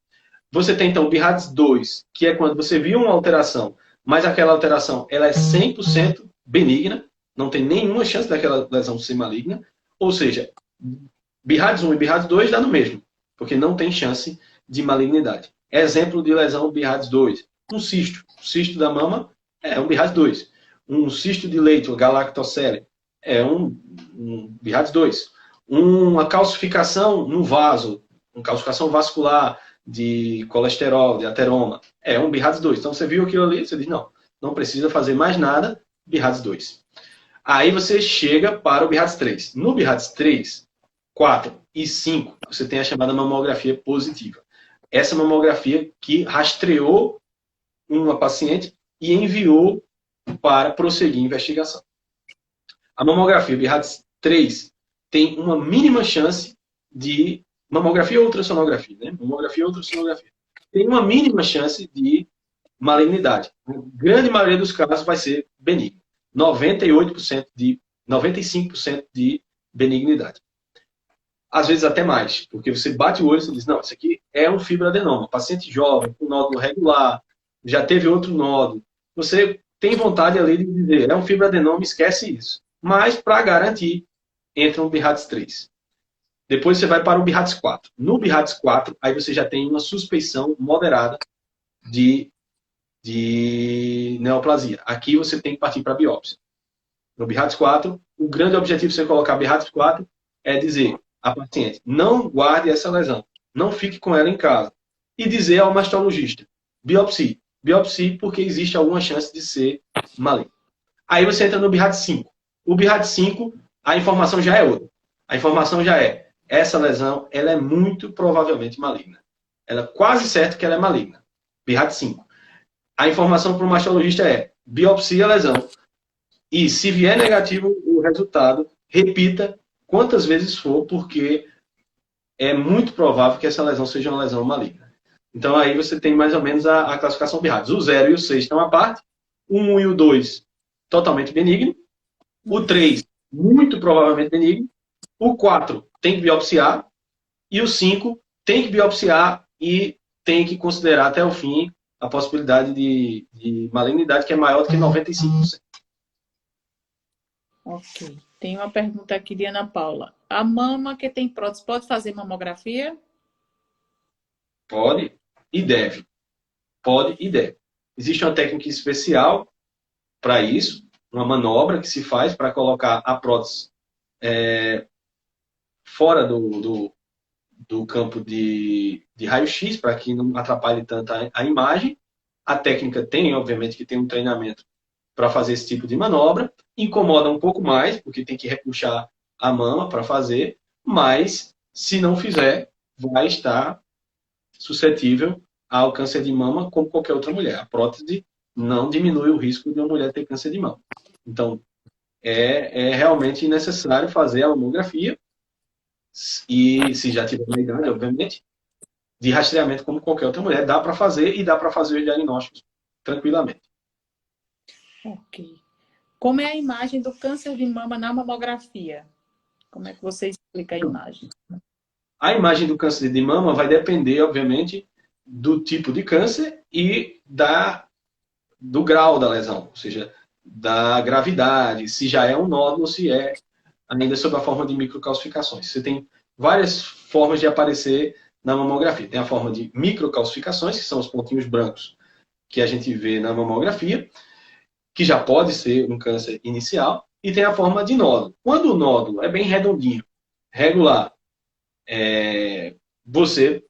Você tem, então, o BIRAD 2, que é quando você viu uma alteração, mas aquela alteração ela é 100% benigna, não tem nenhuma chance daquela lesão ser maligna. Ou seja, BIRAD 1 e BIRAD 2 dá no mesmo, porque não tem chance de malignidade. Exemplo de lesão BIRAD 2. Um cisto da mama é um BIRAD 2. Um cisto de leite, ou galactocele, é um BIRAD 2. Uma calcificação no vaso, uma calcificação vascular de colesterol, de ateroma, é um BIRAD 2. Então, você viu aquilo ali, você diz, não precisa fazer mais nada, BIRAD 2. Aí você chega para o BIRAD 3. No BIRAD 3, 4 e 5, você tem a chamada mamografia positiva. Essa mamografia que rastreou uma paciente e enviou para prosseguir a investigação. A mamografia BIRAD 3 tem uma mínima chance de mamografia ou ultrassonografia, né? Mamografia ou ultrassonografia. Tem uma mínima chance de malignidade. A grande maioria dos casos vai ser benigno. 95% de benignidade. Às vezes até mais, porque você bate o olho e diz, não, isso aqui é um fibroadenoma. Paciente jovem, com nódulo regular, já teve outro nódulo. Você tem vontade ali de dizer, é um fibroadenoma, esquece isso. Mas, para garantir, entra um BIRADS 3. Depois você vai para o BIRADS 4. No BIRADS 4, aí você já tem uma suspeição moderada de neoplasia. Aqui você tem que partir para a biópsia. No BIRADS 4, o grande objetivo de você colocar BIRADS 4 é dizer à paciente, não guarde essa lesão, não fique com ela em casa. E dizer ao mastologista, biopsie. Biopsie porque existe alguma chance de ser maligno. Aí você entra no BIRADS 5. O BIRADS 5, a informação já é outra. A informação já é, essa lesão, ela é muito provavelmente maligna. Ela é quase certo que ela é maligna. BIRADS 5. A informação para o mastologista é, biopsia a lesão. E se vier negativo o resultado, repita quantas vezes for, porque é muito provável que essa lesão seja uma lesão maligna. Então aí você tem mais ou menos a classificação BIRADS. O 0 e o 6 estão à parte. O 1 e o 2, totalmente benigno. O 3, muito provavelmente benigno. O 4, tem que biopsiar. E o 5, tem que biopsiar e tem que considerar até o fim a possibilidade de malignidade, que é maior do que 95%. Ok. Tem uma pergunta aqui de Ana Paula. A mama que tem prótese pode fazer mamografia? Pode e deve. Pode e deve. Existe uma técnica especial para isso, uma manobra que se faz para colocar a prótese fora do campo de raio-x, para que não atrapalhe tanto a imagem. A técnica tem, obviamente, que tem um treinamento para fazer esse tipo de manobra. Incomoda um pouco mais, porque tem que repuxar a mama para fazer, mas se não fizer, vai estar suscetível ao câncer de mama como qualquer outra mulher. A prótese não diminui o risco de uma mulher ter câncer de mama. Então, é realmente necessário fazer a mamografia, e se já tiver uma idade, obviamente, de rastreamento como qualquer outra mulher, dá para fazer e dá para fazer os diagnósticos tranquilamente. Ok. Como é a imagem do câncer de mama na mamografia? Como é que você explica a imagem? A imagem do câncer de mama vai depender, obviamente, do tipo de câncer e do grau da lesão, ou seja, da gravidade, se já é um nódulo, se é ainda sob a forma de microcalcificações. Você tem várias formas de aparecer na mamografia. Tem a forma de microcalcificações, que são os pontinhos brancos que a gente vê na mamografia, que já pode ser um câncer inicial, e tem a forma de nódulo. Quando o nódulo é bem redondinho, regular, você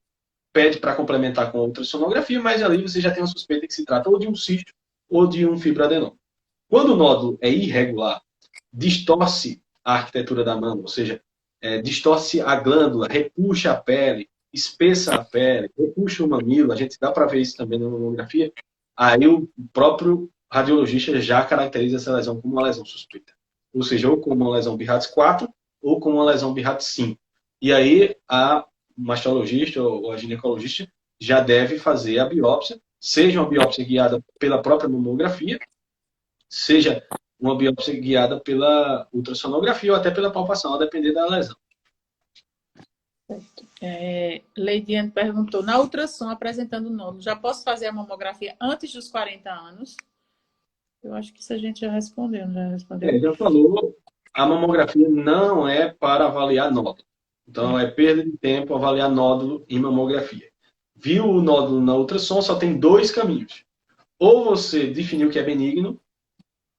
pede para complementar com ultrassonografia, mas ali você já tem uma suspeita que se trata ou de um cisto ou de um fibroadenoma. Quando o nódulo é irregular, distorce a arquitetura da mama, ou seja, distorce a glândula, repuxa a pele, espessa a pele, repuxa o mamilo, a gente dá para ver isso também na mamografia, aí o próprio radiologista já caracteriza essa lesão como uma lesão suspeita. Ou seja, ou como uma lesão BIRADS 4 ou como uma lesão BIRADS 5. E aí a mastologista ou a ginecologista já deve fazer a biópsia, seja uma biópsia guiada pela própria mamografia, seja uma biópsia guiada pela ultrassonografia ou até pela palpação, a depender da lesão. Leidiane perguntou, na ultrassom apresentando nódulo, já posso fazer a mamografia antes dos 40 anos? Eu acho que isso a gente já respondeu, Já falou, a mamografia não é para avaliar nódulo. Então, é perda de tempo avaliar nódulo em mamografia. Viu o nódulo na ultrassom, só tem dois caminhos. Ou você definiu que é benigno,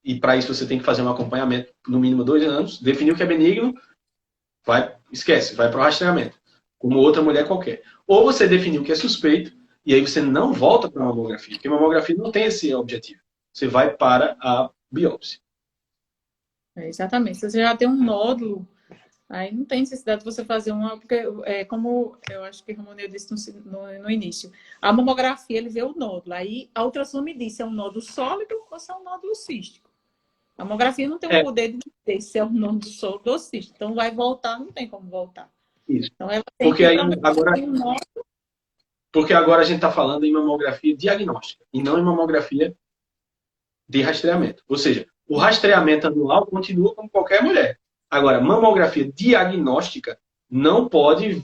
e para isso você tem que fazer um acompanhamento, no mínimo 2 anos. Definiu que é benigno, esquece, vai para o rastreamento, como outra mulher qualquer. Ou você definiu que é suspeito, e aí você não volta para a mamografia, porque a mamografia não tem esse objetivo. Você vai para a biópsia. Exatamente. Se você já tem um nódulo, aí não tem necessidade de você fazer uma... Porque, como eu acho que o Ramoneu disse no início, a mamografia, ele vê o nódulo. Aí a ultrassom me diz se é um nódulo sólido ou se é um nódulo cístico. A mamografia não tem o poder de dizer se é um nódulo sólido ou cístico. Então vai voltar, não tem como voltar. Isso. Então ela tem porque que aí, porque agora a gente está falando em mamografia diagnóstica e não em mamografia de rastreamento. Ou seja, o rastreamento anual continua como qualquer mulher. Agora, mamografia diagnóstica não pode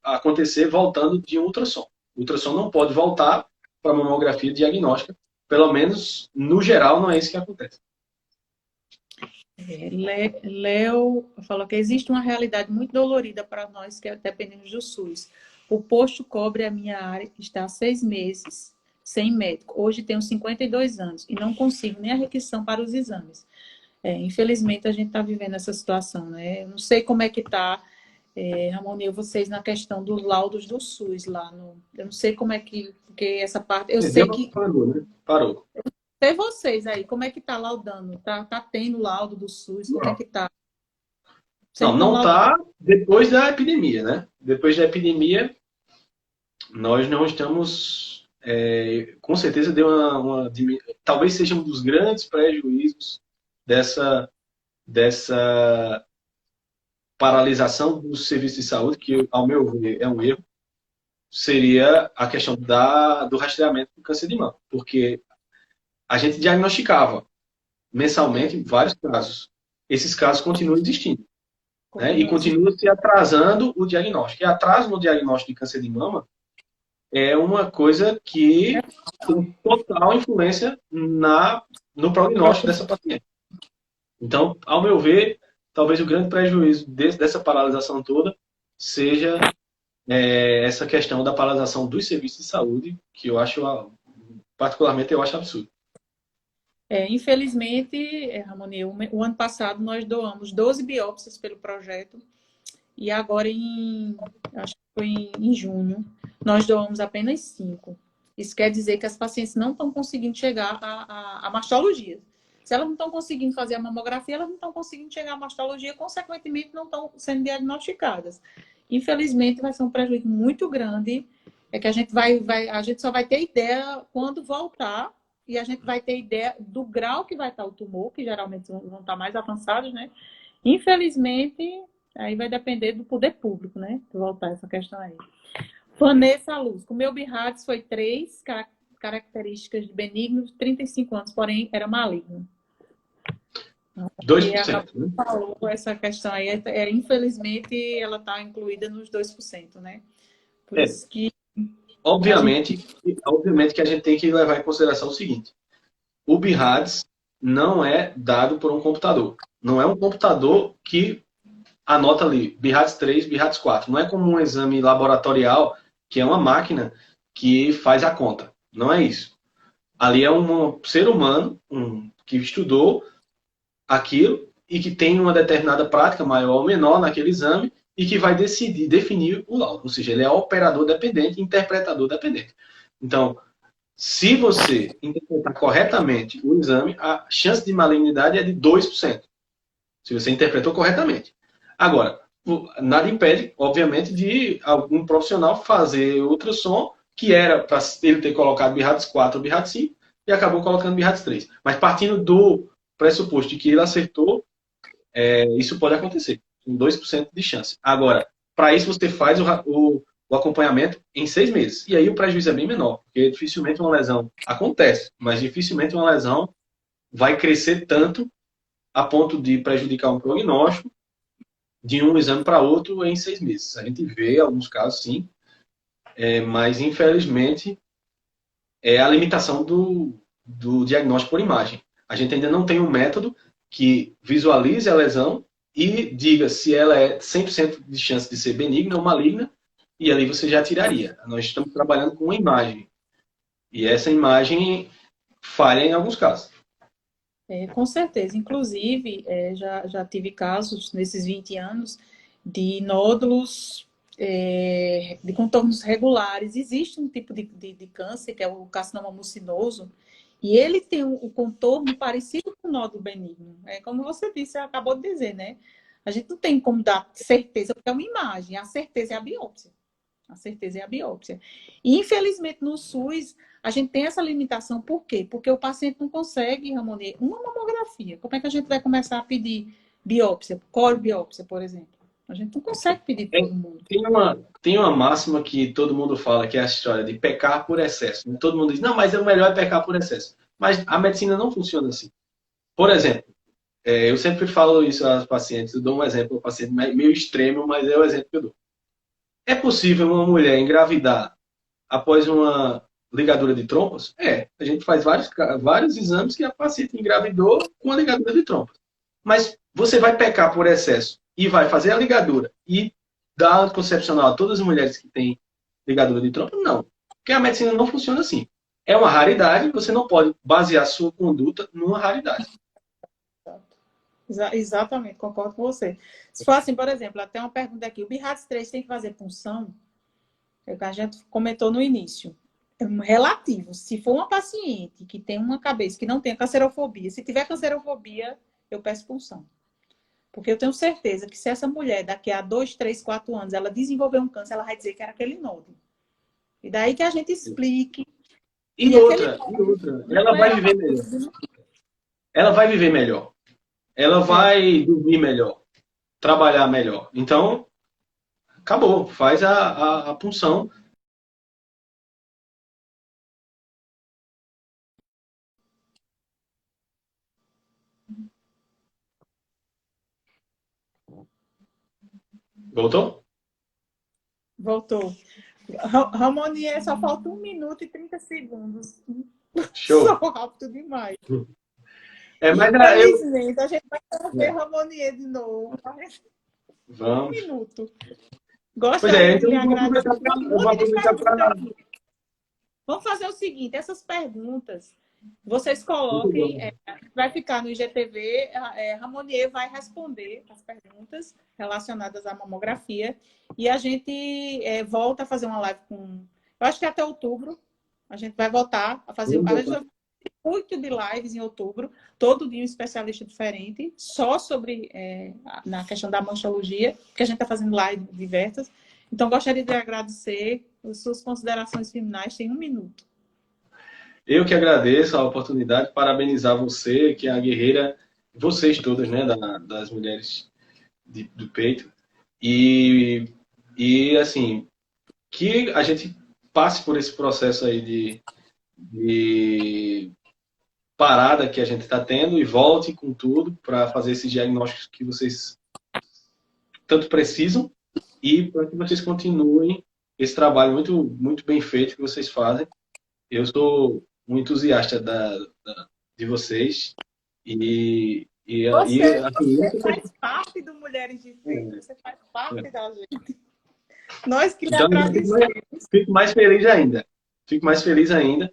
acontecer voltando de um ultrassom. O ultrassom não pode voltar para a mamografia diagnóstica. Pelo menos, no geral, não é isso que acontece. Léo falou que existe uma realidade muito dolorida para nós que dependemos do SUS. O posto cobre a minha área, está há 6 meses sem médico. Hoje tenho 52 anos e não consigo nem a requisição para os exames. Infelizmente, a gente está vivendo essa situação, né? Eu não sei como é que está, Ramoneu, vocês na questão dos laudos do SUS lá no... Eu não sei como é que... Porque essa parte... Eu sei que... Parou, né? Parou. Sei vocês aí, como é que está laudando? Tá tendo laudo do SUS? Como é que está? Não está depois da epidemia, né? Depois da epidemia, nós não estamos... com certeza deu uma... Talvez seja um dos grandes prejuízos dessa paralisação do serviço de saúde, que, ao meu ver, é um erro, seria a questão do rastreamento do câncer de mama. Porque a gente diagnosticava mensalmente vários casos. Esses casos continuam existindo. Né? E continua se atrasando o diagnóstico. E atraso no diagnóstico de câncer de mama é uma coisa que tem total influência no prognóstico dessa paciente. Então, ao meu ver, talvez o grande prejuízo dessa paralisação toda seja essa questão da paralisação dos serviços de saúde, que eu acho, particularmente, eu acho absurdo. Infelizmente, Ramoneu, o ano passado nós doamos 12 biópsias pelo projeto e agora, acho que foi em junho, nós doamos apenas 5. Isso quer dizer que as pacientes não estão conseguindo chegar à mastologia. Se elas não estão conseguindo fazer a mamografia, elas não estão conseguindo chegar à mastologia, consequentemente não estão sendo diagnosticadas. Infelizmente, vai ser um prejuízo muito grande, que a gente só vai ter ideia quando voltar, e a gente vai ter ideia do grau que vai estar o tumor, que geralmente vão estar mais avançados, né? Infelizmente, aí vai depender do poder público, né? Voltar essa questão aí. Vanessa Luz, o meu BIRADS foi 3 características de benigno, 35 anos, porém era maligno. 2%, né? Falou essa questão aí, infelizmente, ela está incluída nos 2%, né? Por isso que... Obviamente que a gente tem que levar em consideração o seguinte. O BIRADS não é dado por um computador. Não é um computador que anota ali BIRADS 3, BIRADS 4. Não é como um exame laboratorial, que é uma máquina que faz a conta. Não é isso. Ali é um ser humano que estudou aquilo e que tem uma determinada prática maior ou menor naquele exame e que vai definir o laudo. Ou seja, ele é operador dependente, interpretador dependente. Então, se você interpretar corretamente o exame, a chance de malignidade é de 2%. Se você interpretou corretamente. Agora, nada impede, obviamente, de algum profissional fazer ultrassom que era para ele ter colocado BIRADS 4 ou BIRADS 5 e acabou colocando BIRADS 3. Mas partindo do pressuposto de que ele acertou, isso pode acontecer, com 2% de chance. Agora, para isso você faz o acompanhamento em 6 meses. E aí o prejuízo é bem menor, porque dificilmente uma lesão acontece, mas dificilmente uma lesão vai crescer tanto a ponto de prejudicar um prognóstico de um exame para outro em 6 meses. A gente vê alguns casos, sim, mas infelizmente é a limitação do diagnóstico por imagem. A gente ainda não tem um método que visualize a lesão e diga se ela é 100% de chance de ser benigna ou maligna, e ali você já tiraria. Nós estamos trabalhando com uma imagem, e essa imagem falha em alguns casos. Com certeza. Inclusive, já tive casos nesses 20 anos de nódulos de contornos regulares. Existe um tipo de câncer, que é o carcinoma mucinoso, e ele tem o contorno parecido com o nódulo benigno. É como você disse, acabou de dizer, né? A gente não tem como dar certeza, porque é uma imagem. A certeza é a biópsia. A certeza é a biópsia. E, infelizmente, no SUS, a gente tem essa limitação. Por quê? Porque o paciente não consegue, Ramon, uma mamografia. Como é que a gente vai começar a pedir biópsia, colobiópsia, por exemplo? A gente não consegue pedir para todo mundo. Tem uma máxima que todo mundo fala, que é a história de pecar por excesso. Todo mundo diz, não, mas o melhor é pecar por excesso. Mas a medicina não funciona assim. Por exemplo, eu sempre falo isso aos pacientes, eu dou um exemplo, um paciente meio extremo, mas é o exemplo que eu dou. É possível uma mulher engravidar após uma ligadura de trompas? A gente faz vários exames que a paciente engravidou com a ligadura de trompas. Mas você vai pecar por excesso e vai fazer a ligadura e dar anticoncepcional a todas as mulheres que têm ligadura de trompas? Não. Porque a medicina não funciona assim. É uma raridade, você não pode basear sua conduta numa raridade. Exatamente, concordo com você. Se for assim, por exemplo, até uma pergunta aqui, o BIRADS 3 tem que fazer punção? É o que a gente comentou no início. É um relativo. Se for uma paciente que tem uma cabeça que não tem cancerofobia, se tiver cancerofobia, eu peço punção. Porque eu tenho certeza que se essa mulher, daqui a 2, 3, 4 anos, ela desenvolver um câncer, ela vai dizer que era aquele nódulo. E daí que a gente explique. E outra, ela vai viver melhor. Ela vai viver melhor. Ela vai dormir melhor. Trabalhar melhor. Então, acabou. Faz a punção. Voltou? Voltou. Ramonier, só falta 1 minuto e 30 segundos. Show. Sou rápido demais. Mas infelizmente, a gente vai ver Ramonier de novo. Vamos. 1 minuto. Gostaria de lhe agradecer. Vamos fazer o seguinte, essas perguntas, vocês coloquem, vai ficar no IGTV, Ramonier vai responder as perguntas relacionadas à mamografia e a gente volta a fazer uma live com... Eu acho que até outubro a gente vai voltar a fazer... A gente vai fazer muito de lives em outubro, todo dia um especialista diferente, só sobre na questão da manchologia, que a gente está fazendo lives diversas. Então, gostaria de agradecer as suas considerações finais. Tem 1 minuto. Eu que agradeço a oportunidade, parabenizar você, que é a guerreira, vocês todas, né, das mulheres do peito. E assim, que a gente passe por esse processo aí de parada que a gente está tendo e volte com tudo para fazer esses diagnósticos que vocês tanto precisam e para que vocês continuem esse trabalho muito, muito bem feito que vocês fazem. Eu sou um entusiasta de vocês Você faz parte do Mulheres de Feito, você faz parte da gente. Nós que lhe agradecemos. Fico mais feliz ainda. Fico mais feliz ainda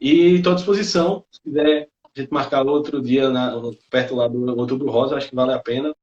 E estou à disposição, se quiser a gente marcar outro dia perto lá do Outubro Rosa, acho que vale a pena.